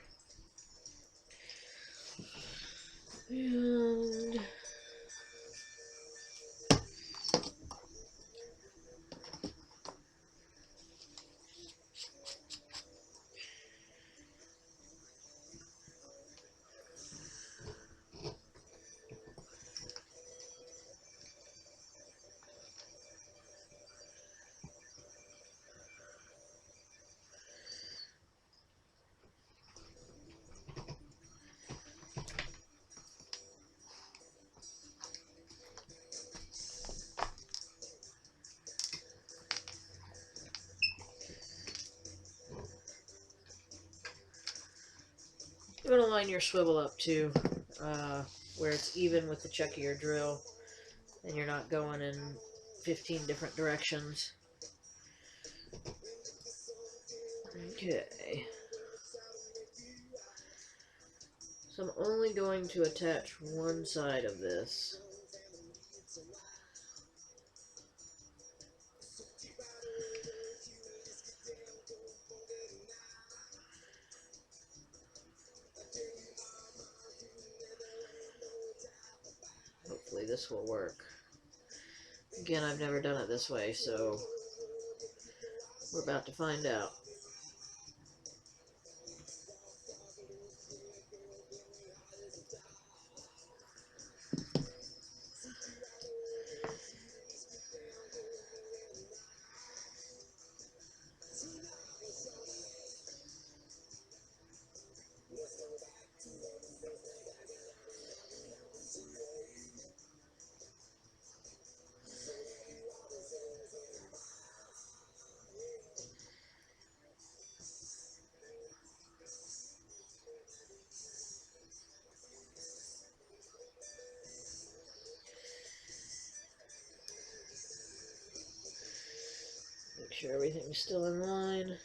And you want to line your swivel up too, where it's even with the chuck of your drill, and you're not going in 15 different directions. Okay. So I'm only going to attach one side of this. Hopefully this will work. Again, I've never done it this way, so we're about to find out. Make sure everything's still in line.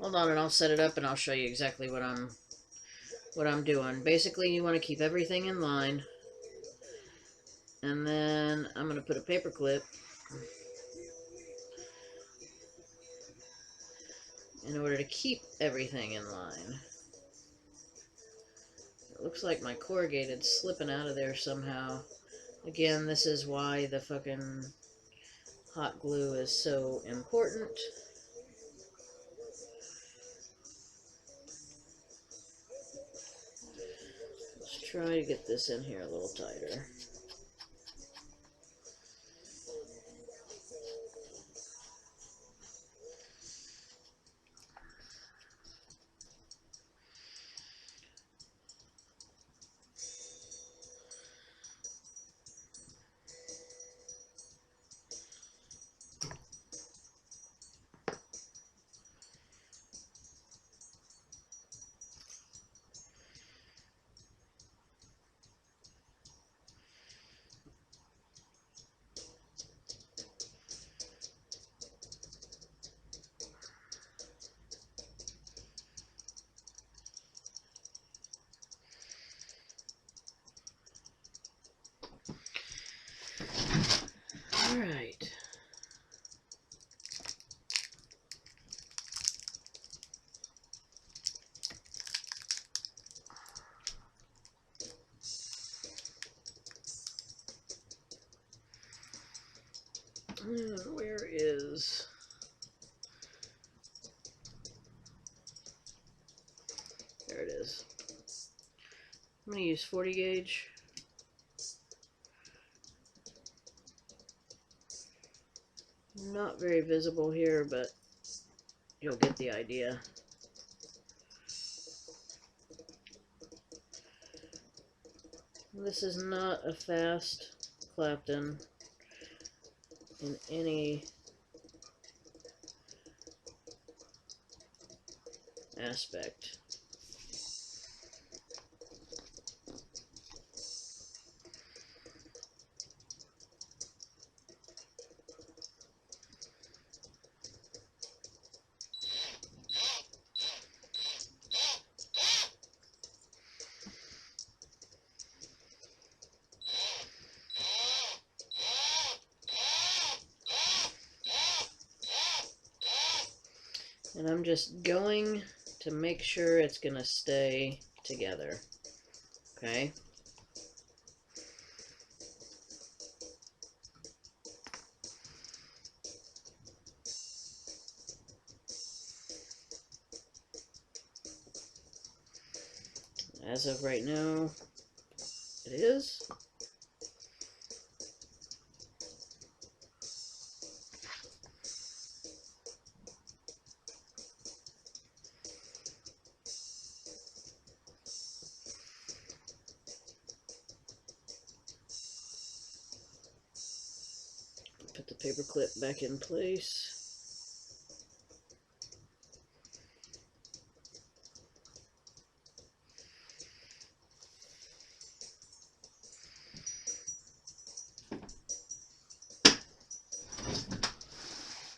Hold on, and I'll set it up and I'll show you exactly what I'm doing. Basically, you want to keep everything in line. And then I'm going to put a paper clip in order to keep everything in line. It looks like my corrugated's slipping out of there somehow. Again, this is why the fucking hot glue is so important. Let's try to get this in here a little tighter. Alright. Where is... There it is. I'm going to use 40 gauge. Not very visible here, but you'll get the idea. This is not a fast Clapton in any aspect. And I'm just going to make sure it's going to stay together. Okay? As of right now, it is. Put the paper clip back in place.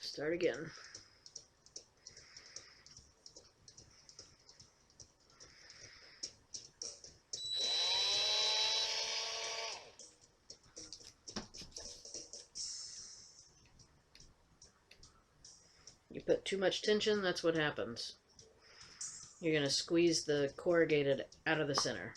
Start again. You put too much tension, that's what happens. You're going to squeeze the corrugated out of the center.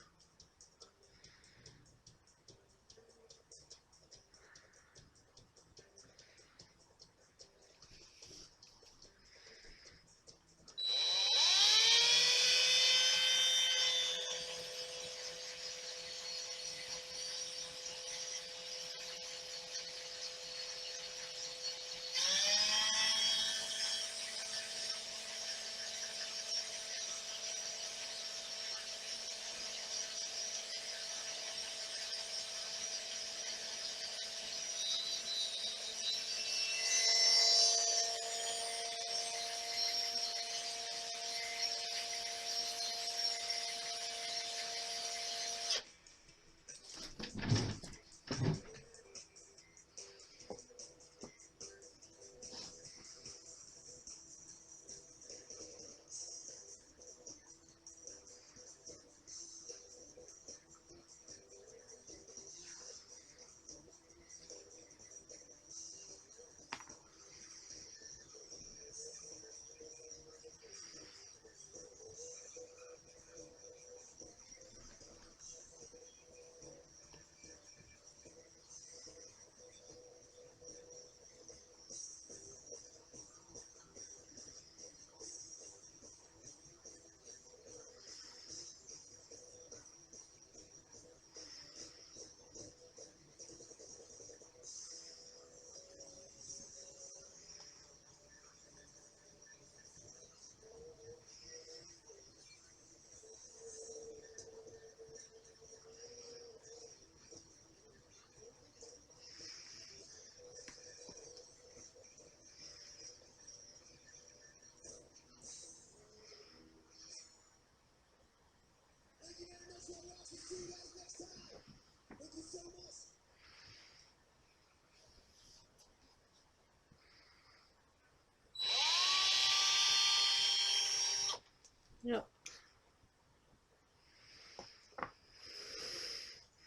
Yep.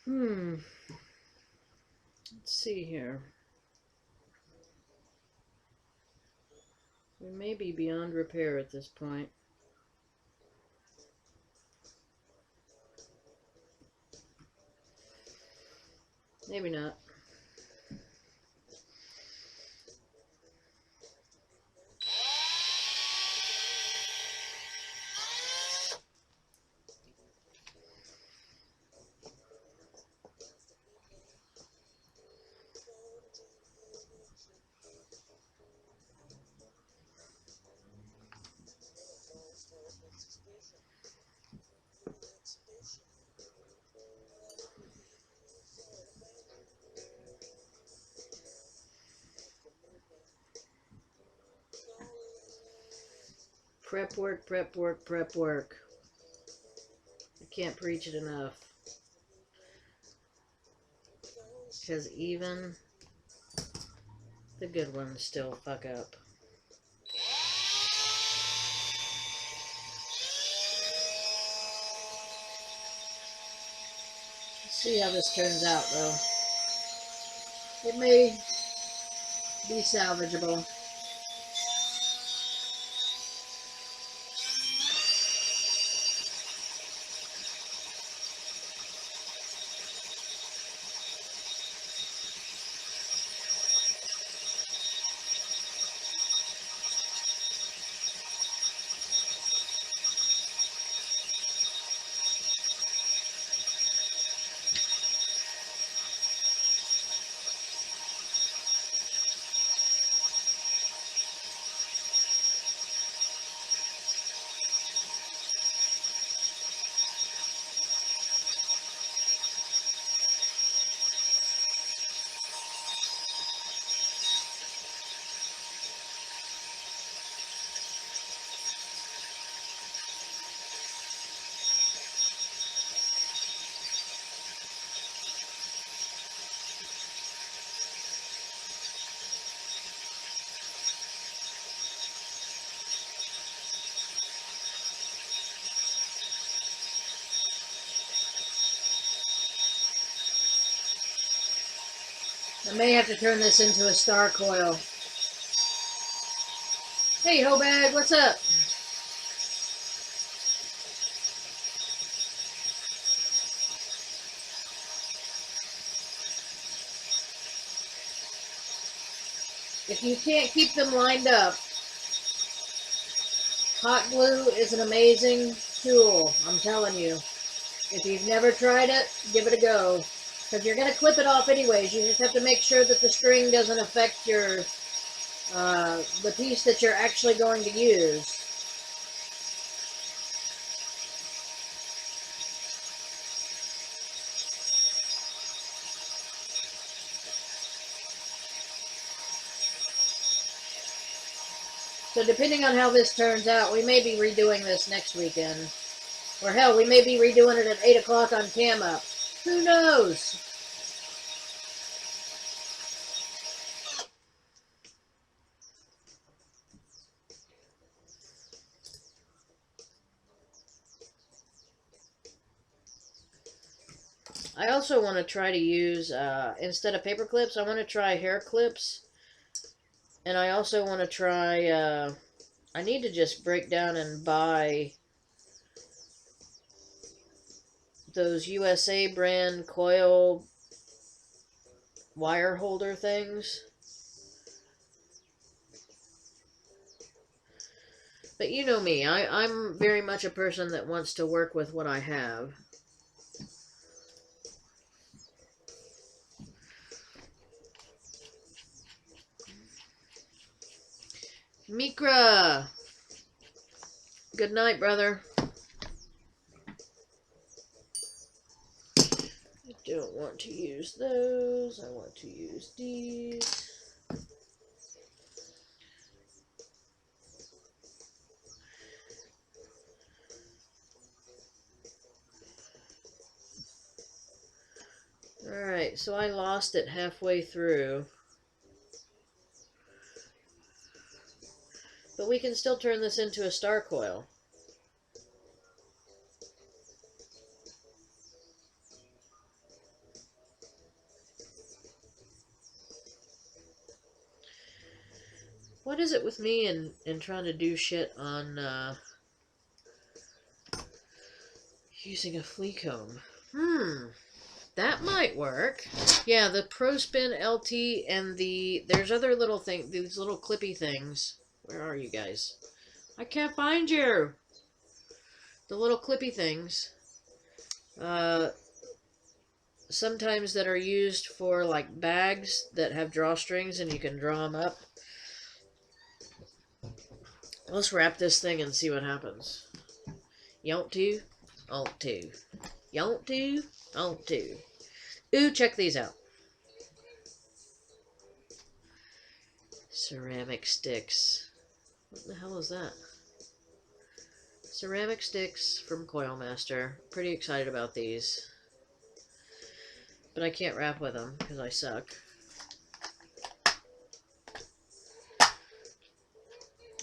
Let's see here. We may be beyond repair at this point. Maybe not. Prep work, prep work, prep work. I can't preach it enough. Because even the good ones still fuck up. Let's see how this turns out, though. It may be salvageable. I may have to turn this into a star coil. Hey, Hobag, what's up? If you can't keep them lined up, hot glue is an amazing tool, I'm telling you. If you've never tried it, give it a go. Because you're going to clip it off anyways. You just have to make sure that the string doesn't affect your the piece that you're actually going to use. So depending on how this turns out, we may be redoing this next weekend. Or hell, we may be redoing it at 8 o'clock on Cam Up. Who knows? I also want to try to use, instead of paper clips, I want to try hair clips. And I also want to try, I need to just break down and buy those USA brand coil wire holder things. But you know me, I'm very much a person that wants to work with what I have. Mikra! Good night, brother. I don't want to use those. I want to use these. Alright, so I lost it halfway through. But we can still turn this into a star coil. What is it with me and trying to do shit on using a flea comb? That might work. Yeah, the ProSpin LT and there's other little things, these little clippy things. Where are you guys? I can't find you. The little clippy things. Sometimes that are used for like bags that have drawstrings and you can draw them up. Let's wrap this thing and see what happens. You want to? Want to. You want to? Want to. Ooh, check these out. Ceramic sticks. What the hell is that? Ceramic sticks from Coilmaster. Pretty excited about these. But I can't wrap with them because I suck.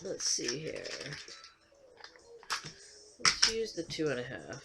Let's see here. Let's use the 2.5.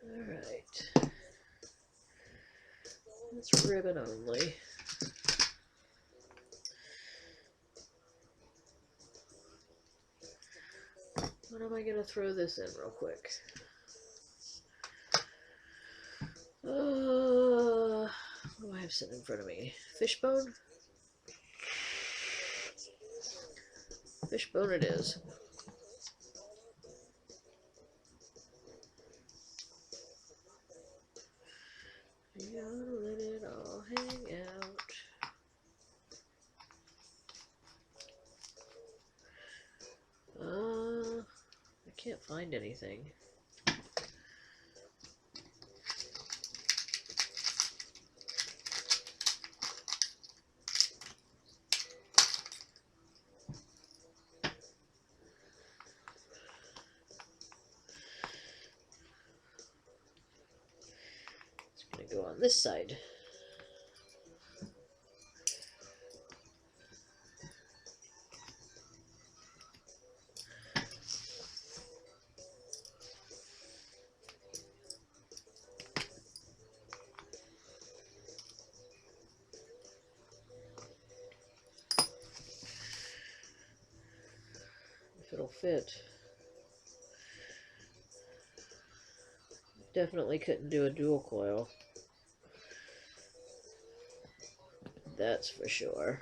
Alright. It's ribbon only. What am I going to throw this in real quick? What do I have sitting in front of me? Fishbone? Fishbone it is. You gotta let it all hang out. find anything. It's going to go on this side. If it'll fit. Definitely couldn't do a dual coil. That's for sure.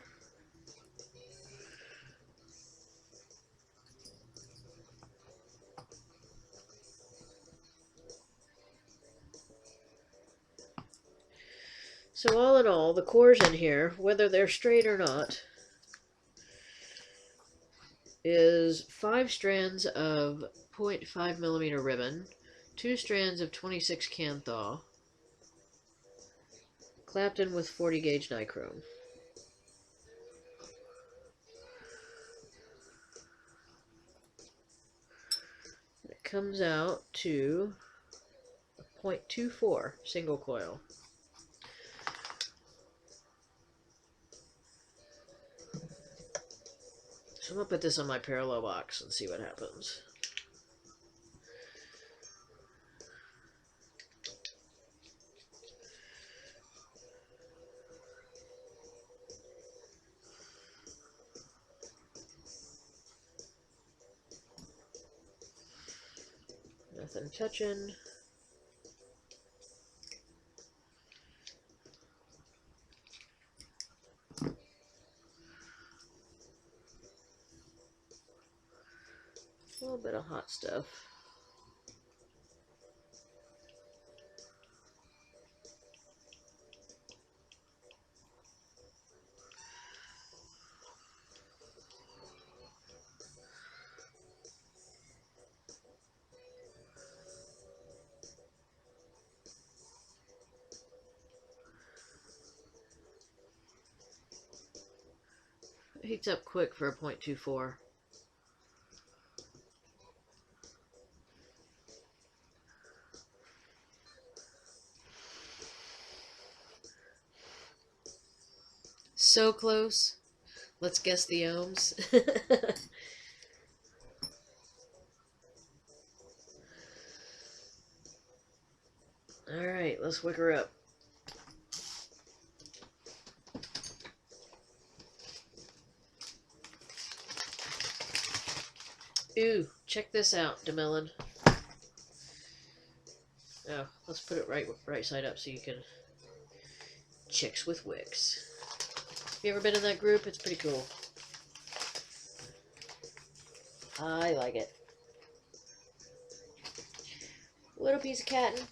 So all in all, the cores in here, whether they're straight or not, is 5 strands of 0.5 millimeter ribbon, 2 strands of 26 Canthal, clapped in with 40 gauge nichrome. It comes out to 0.24 single coil. So I'm going to put this on my parallel box and see what happens. Nothing touching. A little bit of hot stuff. It heats up quick for a 0.24. So close. Let's guess the ohms. Alright, let's wick her up. Ooh, check this out, DeMellon. Oh, let's put it right side up so you can... Chicks with wicks. Have you ever been in that group? It's pretty cool. I like it. Little piece of catting.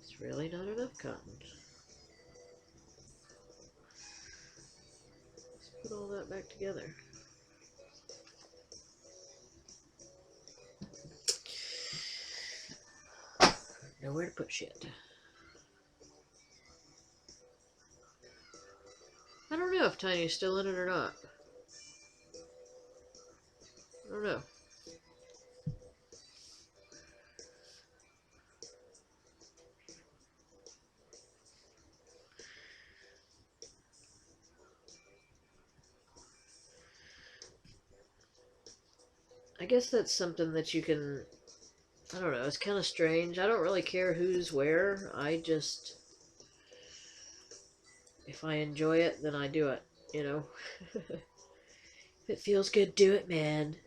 It's really not enough cotton. Let's put all that back together. Nowhere to put shit. I don't know if Tiny's still in it or not. I don't know. I guess that's something that you can... I don't know, it's kind of strange. I don't really care who's where. I just... If I enjoy it, then I do it, you know? If it feels good, do it, man.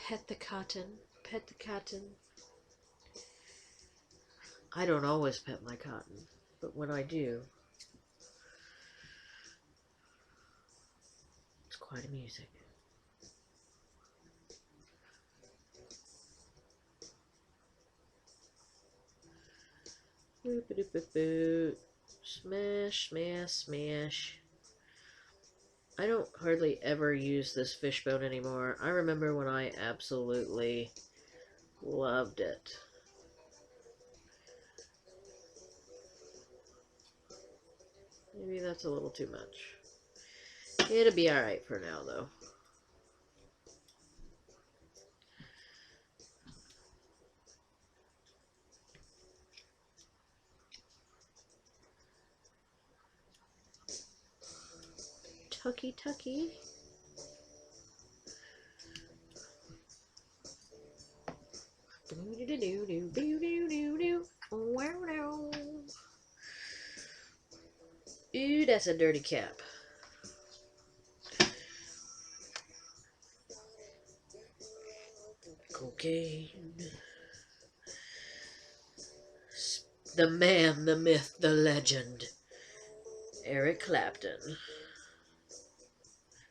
Pet the cotton. Pet the cotton. I don't always pet my cotton, but when I do, it's quite amusing. Boop, boop, boop, boop. Smash, smash, smash. I don't hardly ever use this fishbone anymore. I remember when I absolutely loved it. Maybe that's a little too much. It'll be alright for now, though. Tucky, tucky. Ooh, that's a dirty cap. Cocaine. The man, the myth, the legend. Eric Clapton.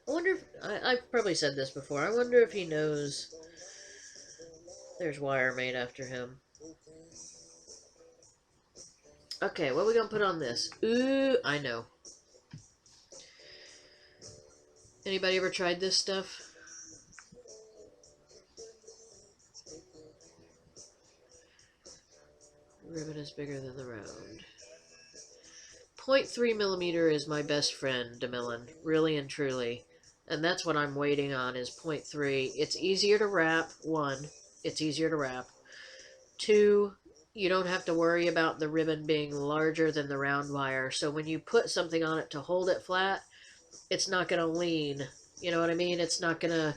I wonder if... I've probably said this before. I wonder if he knows there's wire made after him. Okay, what are we gonna put on this? Ooh, I know. Anybody ever tried this stuff? Ribbon is bigger than the round. 0.3 millimeter is my best friend, DeMillan. Really and truly. And that's what I'm waiting on is 0.3. It's easier to wrap. One, it's easier to wrap. Two, you don't have to worry about the ribbon being larger than the round wire. So when you put something on it to hold it flat, it's not going to lean. You know what I mean? It's not going to...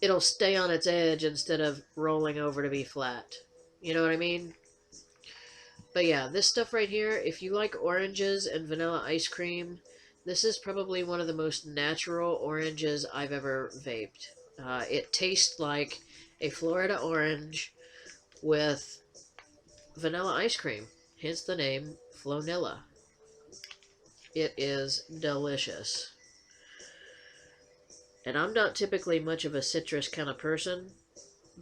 It'll stay on its edge instead of rolling over to be flat. You know what I mean? But yeah, this stuff right here, if you like oranges and vanilla ice cream, this is probably one of the most natural oranges I've ever vaped. It tastes like a Florida orange with vanilla ice cream, hence the name Flonilla. It is delicious. And I'm not typically much of a citrus kind of person,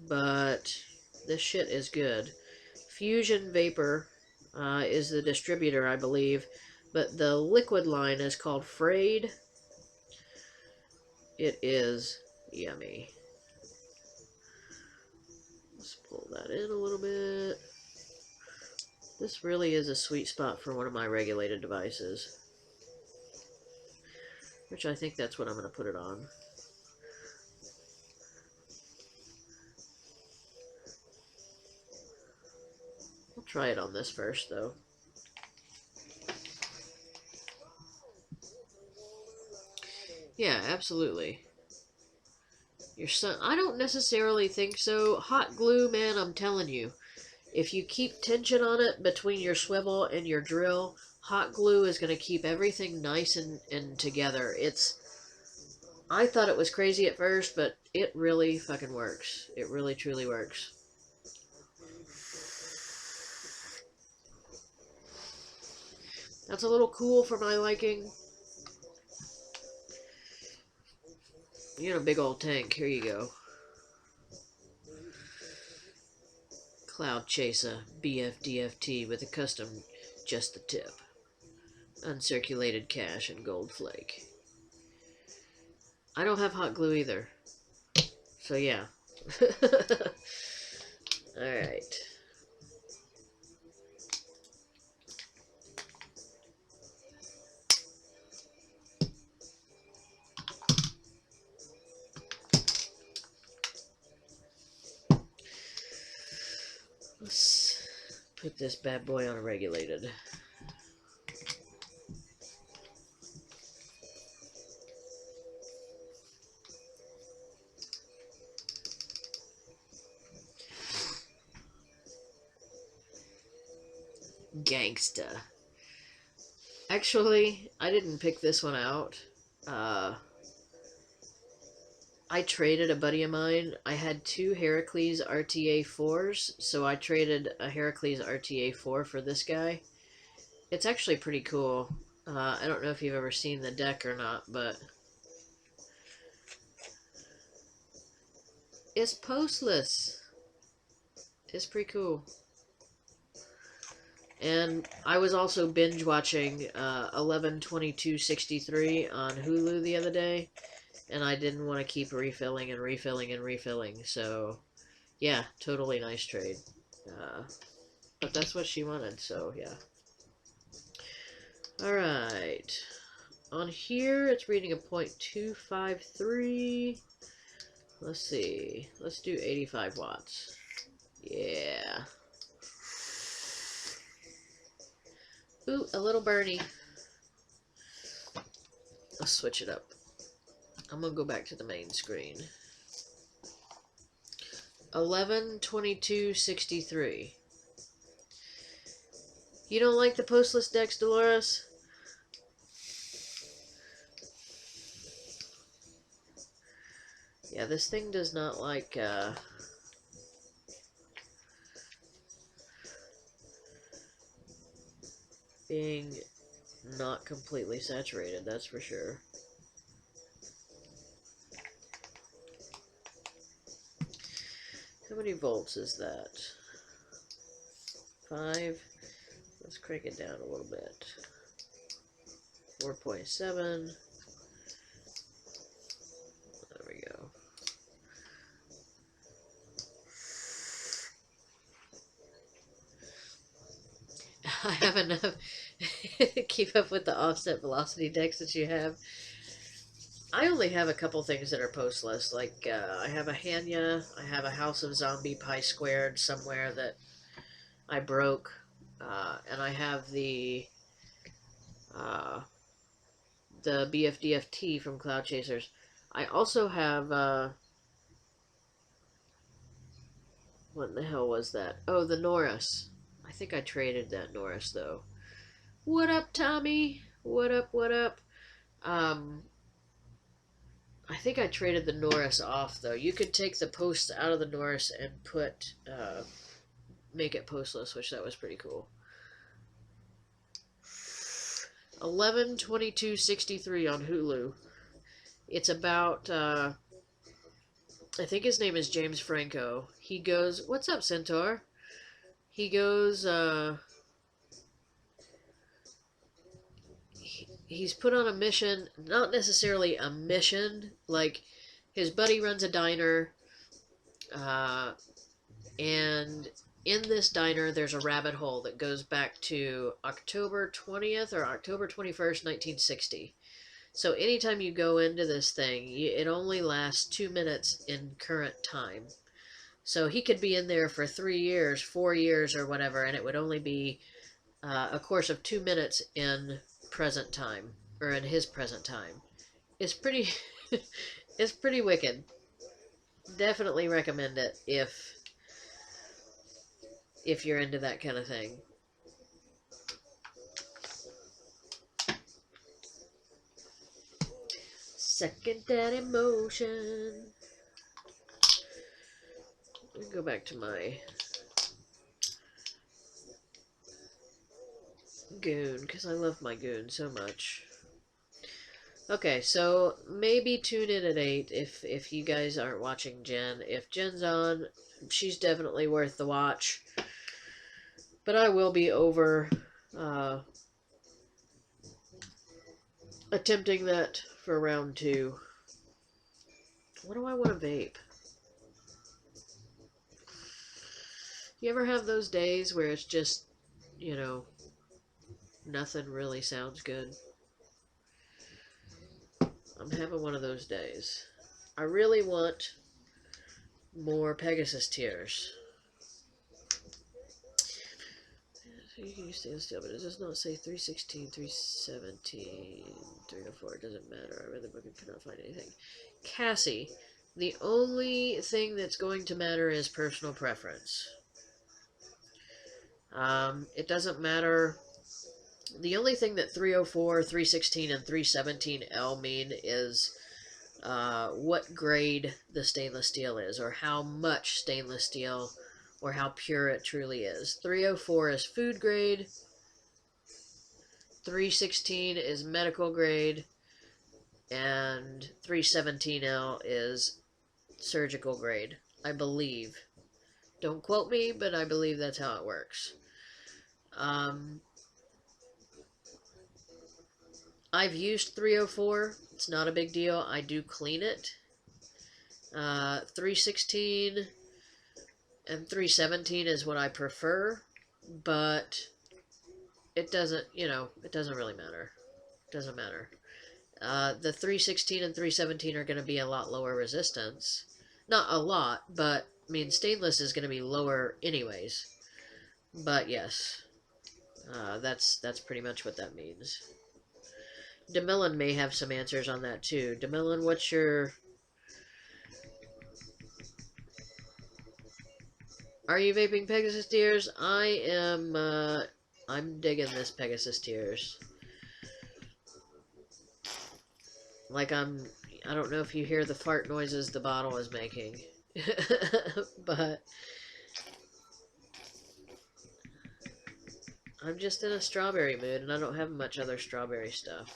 but this shit is good. Fusion Vapor is the distributor, I believe, but the liquid line is called Frayed. It is yummy. Let's pull that in a little bit. This really is a sweet spot for one of my regulated devices, which I think that's what I'm going to put it on. I'll try it on this first, though. Yeah, absolutely. Your son... I don't necessarily think so. Hot glue, man, I'm telling you. If you keep tension on it between your swivel and your drill, hot glue is going to keep everything nice and together. I thought it was crazy at first, but it really fucking works. It really, truly works. That's a little cool for my liking. You got a big old tank. Here you go. Cloud Chaser BFDFT with a custom just the tip. Uncirculated cash and gold flake. I don't have hot glue either. So yeah. Alright. Let's put this bad boy on a regulated. Gangsta. Actually, I didn't pick this one out. I traded a buddy of mine. I had two Heracles RTA 4s, so I traded a Heracles RTA 4 for this guy. It's actually pretty cool. I don't know if you've ever seen the deck or not, but it's postless. It's pretty cool. And I was also binge watching 11/22/63 on Hulu the other day, and I didn't want to keep refilling and refilling and refilling. So, yeah, totally nice trade. But that's what she wanted, so yeah. Alright. On here, it's reading a 0.253. Let's see. Let's do 85 watts. Yeah. Ooh, a little Bernie. Let's switch it up. I'm gonna go back to the main screen. 11/22/63. You don't like the postless decks, Dolores? Yeah, this thing does not like being not completely saturated, that's for sure. How many volts is that? 5. Let's crank it down a little bit. 4.7. There we go. I have enough to keep up with the offset velocity decks that you have. I only have a couple things that are postless. Like, I have a Hanya, I have a House of Zombie Pi Squared somewhere that I broke, and I have uh, the BFDFT from Cloud Chasers. I also have, what in the hell was that? Oh, the Norris. I think I traded that Norris, though. What up, Tommy? What up, what up? I think I traded the Norris off, though. You could take the posts out of the Norris and put, make it postless, which that was pretty cool. 11/22/63 on Hulu. It's about, I think his name is James Franco. He goes, what's up, Centaur? He goes, he's put on a mission, not necessarily a mission, like his buddy runs a diner, and in this diner there's a rabbit hole that goes back to October 20th or October 21st, 1960. So anytime you go into this thing, it only lasts 2 minutes in current time. So he could be in there for 3 years, 4 years, or whatever, and it would only be a course of 2 minutes in present time, or in his present time. It's pretty, it's pretty wicked. Definitely recommend it if you're into that kind of thing. Second that emotion. Let me go back to my goon, because I love my goon so much. Okay, so maybe tune in at 8 if you guys aren't watching Jen. If Jen's on, she's definitely worth the watch. But I will be over attempting that for round 2. What do I want to vape? You ever have those days where it's just, you know, nothing really sounds good? I'm having one of those days. I really want more Pegasus tears. You can use stainless steel, but it does not say 316, 317, 304. It doesn't matter. I read the book and could not find anything. Cassie, the only thing that's going to matter is personal preference. It doesn't matter. The only thing that 304, 316, and 317L mean is what grade the stainless steel is, or how much stainless steel, or how pure it truly is. 304 is food grade, 316 is medical grade, and 317L is surgical grade, I believe. Don't quote me, but I believe that's how it works. Um, I've used 304. It's not a big deal. I do clean it. 316 and 317 is what I prefer, but it doesn't, it doesn't really matter. It doesn't matter. The 316 and 317 are going to be a lot lower resistance. Not a lot, but I mean, stainless is going to be lower anyways. But yes, that's pretty much what that means. DeMillan may have some answers on that too. DeMillan, what's your... Are you vaping Pegasus tears? I am, I'm digging this Pegasus tears. Like I don't know if you hear the fart noises the bottle is making. But I'm just in a strawberry mood and I don't have much other strawberry stuff.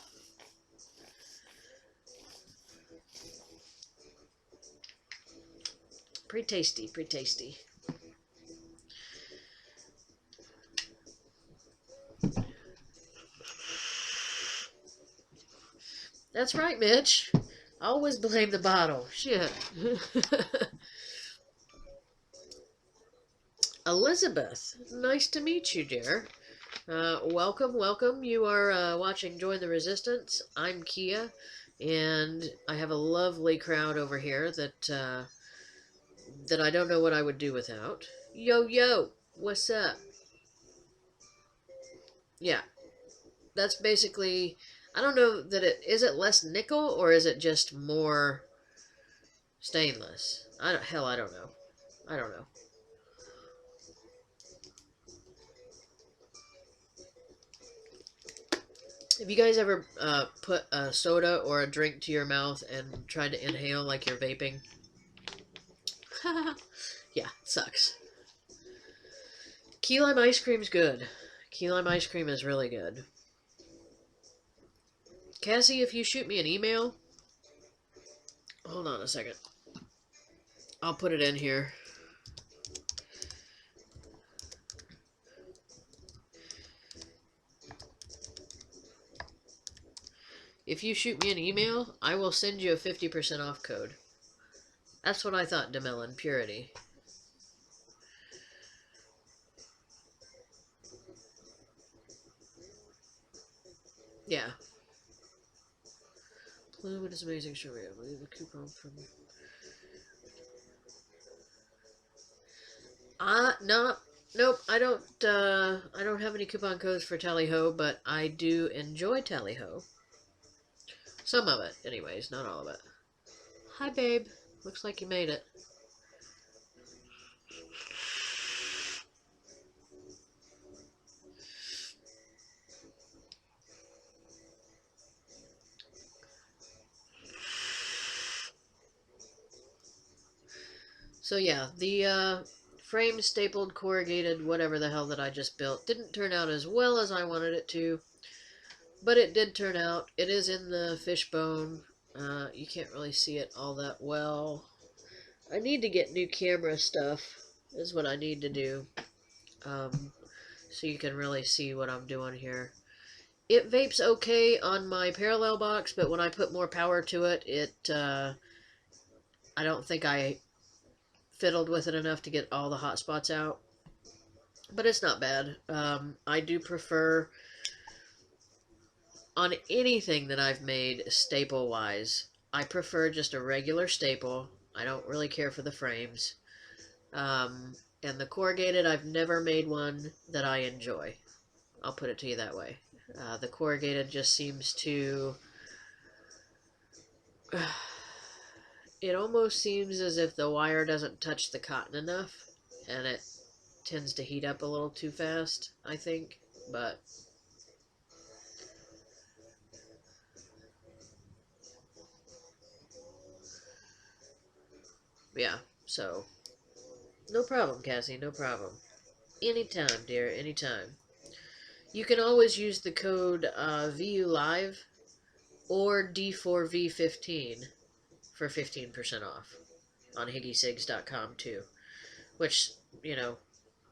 Pretty tasty, pretty tasty. That's right, Mitch. I always blame the bottle. Shit. Elizabeth, nice to meet you, dear. Welcome, welcome. You are watching Join the Resistance. I'm Kia, and I have a lovely crowd over here that I don't know what I would do without. Yo, yo, what's up? Yeah, that's basically... I don't know that is it less nickel or is it just more stainless? Hell, I don't know. I don't know. Have you guys ever put a soda or a drink to your mouth and tried to inhale like you're vaping? Yeah, it sucks. Key lime ice cream's good. Key lime ice cream is really good. Cassie, if you shoot me an email... Hold on a second. I'll put it in here. If you shoot me an email, I will send you a 50% off code. That's what I thought, DeMelon. Purity. Yeah. Fluid is amazing. Sure, I believe a coupon from... No. Nope, I don't have any coupon codes for Tally Ho, but I do enjoy Tally Ho. Some of it, anyways, not all of it. Hi, babe. Looks like you made it. So yeah, the frame stapled, corrugated, whatever the hell that I just built didn't turn out as well as I wanted it to, but it did turn out. It is in the fishbone. You can't really see it all that well. I need to get new camera stuff, is what I need to do, so you can really see what I'm doing here. It vapes okay on my parallel box, but when I put more power to it, I don't think I fiddled with it enough to get all the hot spots out. But it's not bad. I do prefer, on anything that I've made staple-wise, I prefer just a regular staple. I don't really care for the frames. And the corrugated, I've never made one that I enjoy. I'll put it to you that way. The corrugated just seems to... It almost seems as if the wire doesn't touch the cotton enough, and it tends to heat up a little too fast, I think, but... Yeah, so... No problem, Cassie, no problem. Anytime, dear, anytime. You can always use the code VULIVE or D4V15 for 15% off on higgysigs.com too. Which,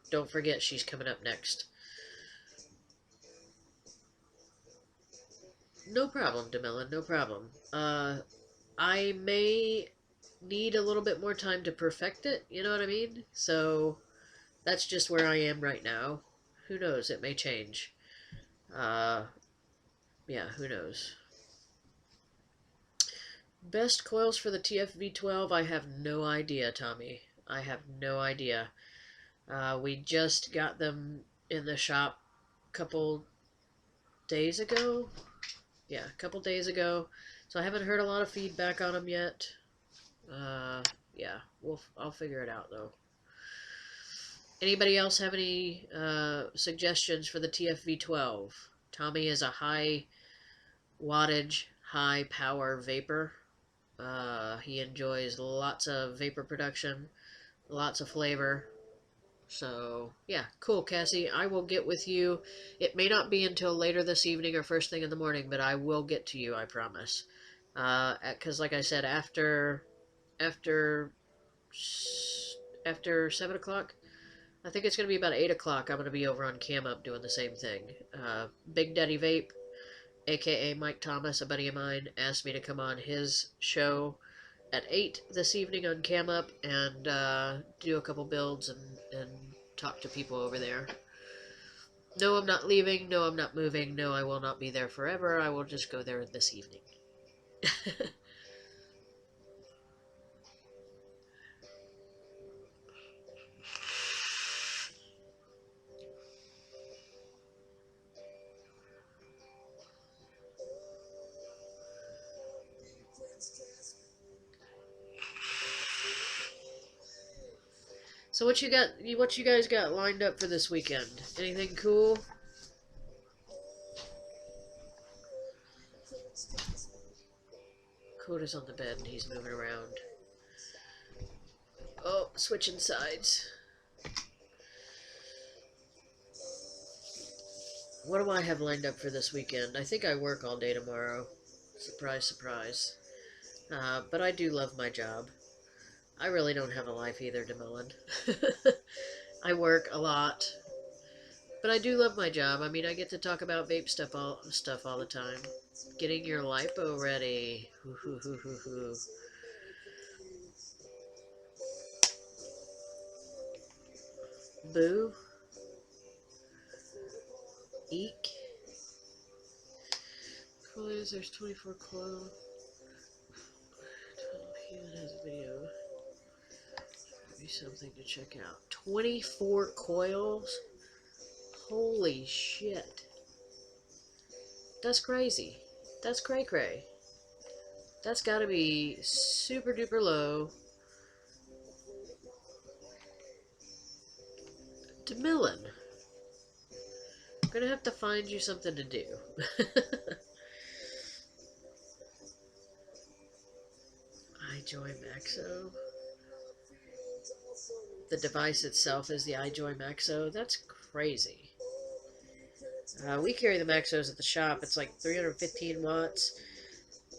don't forget she's coming up next. No problem, Demilla, no problem. I may need a little bit more time to perfect it, you know what I mean? So that's just where I am right now. Who knows? It may change. Uh, yeah, who knows? Best coils for the TFV12? I have no idea, Tommy. I have no idea. We just got them in the shop a couple days ago. Yeah, a couple days ago. So I haven't heard a lot of feedback on them yet. Uh, yeah, I'll figure it out though. Anybody else have any suggestions for the TFV12? Tommy is a high wattage, high power vapor. He enjoys lots of vapor production, lots of flavor. So, yeah, cool, Cassie. I will get with you. It may not be until later this evening or first thing in the morning, but I will get to you, I promise. Because, like I said, after after 7 o'clock, I think it's going to be about 8 o'clock. I'm going to be over on Cam Up doing the same thing. Big Daddy Vape, aka Mike Thomas, a buddy of mine, asked me to come on his show at 8 this evening on Cam Up and do a couple builds and talk to people over there. No, I'm not leaving. No, I'm not moving. No, I will not be there forever. I will just go there this evening. So what you got? What you guys got lined up for this weekend? Anything cool? Coda's on the bed and he's moving around. Oh, switching sides. What do I have lined up for this weekend? I think I work all day tomorrow. Surprise, surprise. But I do love my job. I really don't have a life either, DeMullen. I work a lot, but I do love my job. I mean, I get to talk about vape stuff all the time. Getting your lipo ready. Hoo hoo hoo hoo hoo. Boo. Eek. Coils, there's 24 coil. Human has a video. Maybe something to check out. 24 coils? Holy shit. That's crazy. That's cray cray. That's gotta be super duper low. DeMillen. I'm gonna have to find you something to do. iJoy Maxo. The device itself is the iJoy Maxo. That's crazy. We carry the Maxos at the shop. It's like 315 watts.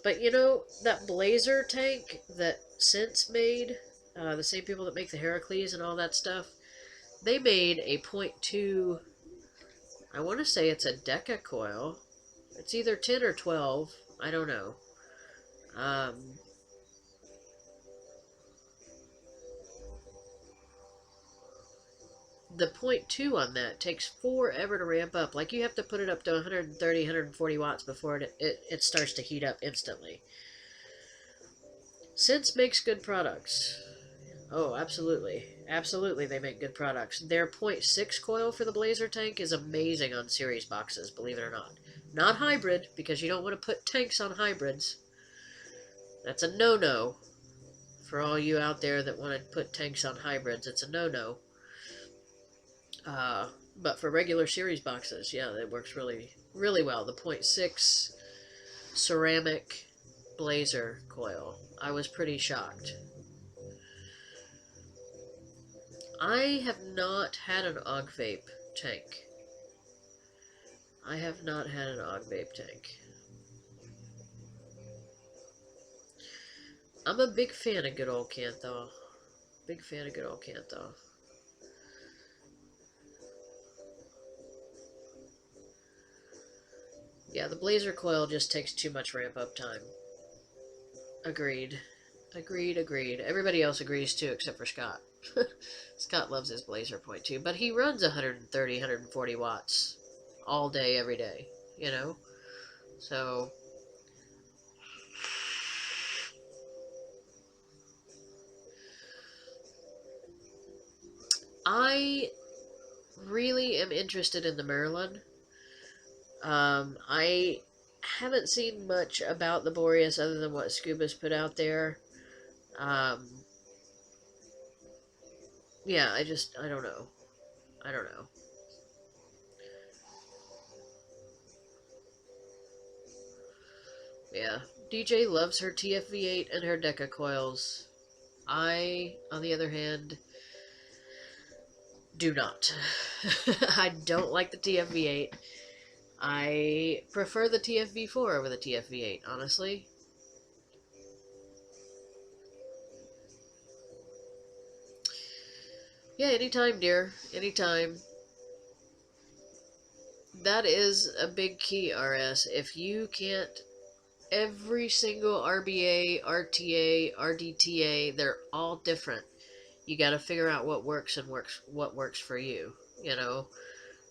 But you know, that Blazer tank that Sense made, the same people that make the Heracles and all that stuff, they made a .2, I want to say it's a Deca coil. It's either 10 or 12. I don't know. The .2 on that takes forever to ramp up. Like, you have to put it up to 130, 140 watts before it starts to heat up instantly. Sense makes good products. Oh, absolutely. Absolutely, they make good products. Their .6 coil for the Blazer tank is amazing on series boxes, believe it or not. Not hybrid, because you don't want to put tanks on hybrids. That's a no-no. For all you out there that want to put tanks on hybrids, it's a no-no. But for regular series boxes, yeah, it works really, really well. The .6 ceramic Blazer coil. I was pretty shocked. I have not had an AUG vape tank. I have not had an AUG vape tank. I'm a big fan of good old Cantho. Big fan of good old Cantho. Yeah, the blazer coil just takes too much ramp up time. Agreed. Agreed, agreed. Everybody else agrees too, except for Scott. Scott loves his blazer point too, but he runs 130, 140 watts all day, every day, you know? So, I really am interested in the Merlin. I haven't seen much about the Boreas other than what Scuba's put out there. Um, yeah, I don't know. I don't know. Yeah. DJ loves her TFV8 and her Deca coils. I, on the other hand, do not. I don't like the TFV8. I prefer the TFV4 over the TFV8, honestly. Yeah, anytime, dear. Anytime. That is a big key, RS. If you can't, every single RBA, RTA, RDTA, they're all different. You got to figure out what works and what works for you. You know,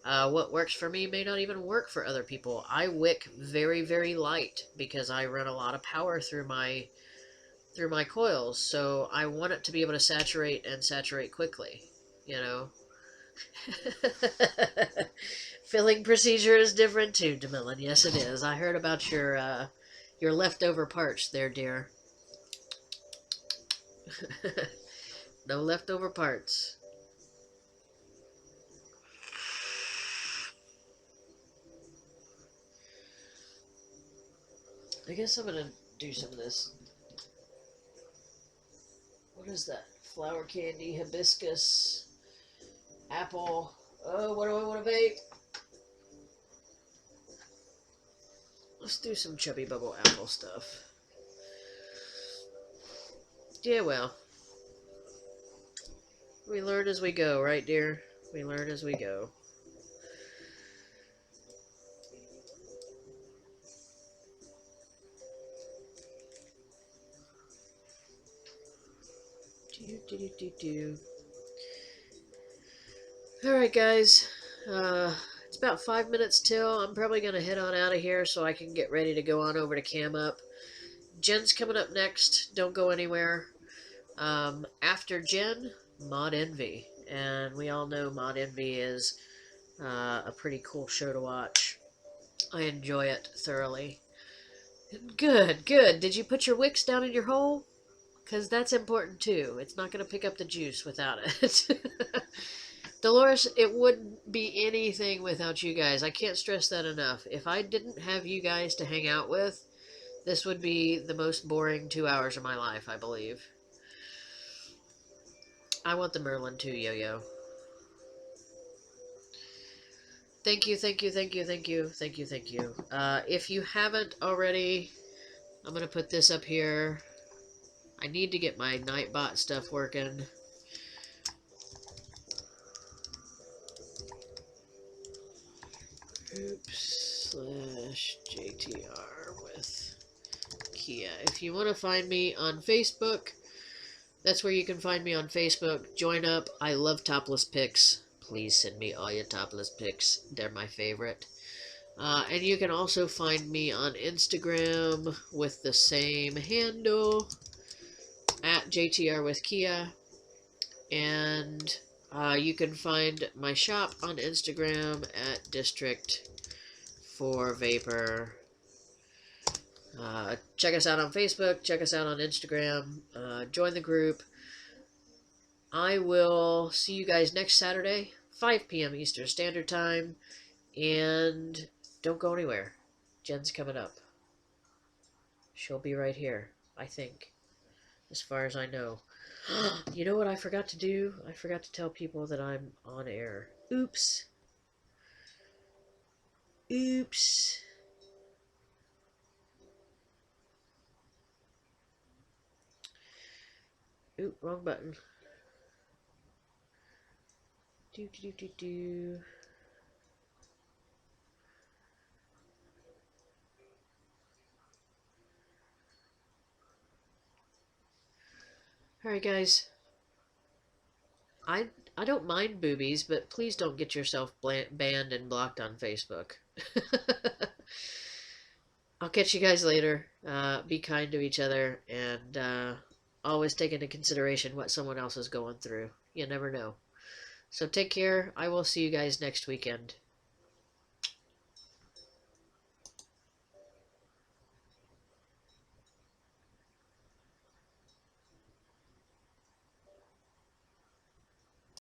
what works for me may not even work for other people. I wick very, very light because I run a lot of power through my coils, so I want it to be able to saturate and saturate quickly. You know. Filling procedure is different too, Demillin. Yes, it is. I heard about your leftover parts there, dear. No leftover parts. I guess I'm gonna do some of this. What is that? Flower candy, hibiscus, apple. Oh, what do I want to vape? Let's do some chubby bubble apple stuff. Yeah, well, we learn as we go, right, dear? We learn as we go. Do. Alright, guys. It's about 5 minutes till. I'm probably going to head on out of here so I can get ready to go on over to Cam Up. Jen's coming up next. Don't go anywhere. After Jen, Mod Envy. And we all know Mod Envy is a pretty cool show to watch. I enjoy it thoroughly. Good, good. Did you put your wicks down in your hole? Because that's important too. It's not going to pick up the juice without it. Dolores, it wouldn't be anything without you guys. I can't stress that enough. If I didn't have you guys to hang out with, this would be the most boring 2 hours of my life, I believe. I want the Merlin too, Yo-Yo. Thank you, thank you, thank you, thank you, thank you, thank you. If you haven't already, I'm going to put this up here. I need to get my Nightbot stuff working. Oops, /JTR with Kia. If you want to find me on Facebook, that's where you can find me on Facebook. Join up. I love topless pics. Please send me all your topless pics. They're my favorite. And you can also find me on Instagram with the same handle, at JTR with Kia. And you can find my shop on Instagram at District for Vapor. Check us out on Facebook. Check us out on Instagram. Join the group. I will see you guys next Saturday, 5 p.m. Eastern Standard Time. And don't go anywhere. Jen's coming up. She'll be right here, I think, as far as I know. You know what I forgot to do? I forgot to tell people that I'm on air. Oops. Oops. Oop, wrong button. Do. Alright, guys. I I don't mind boobies, but please don't get yourself banned and blocked on Facebook. I'll catch you guys later. Be kind to each other, and always take into consideration what someone else is going through. You never know. So take care. I will see you guys next weekend.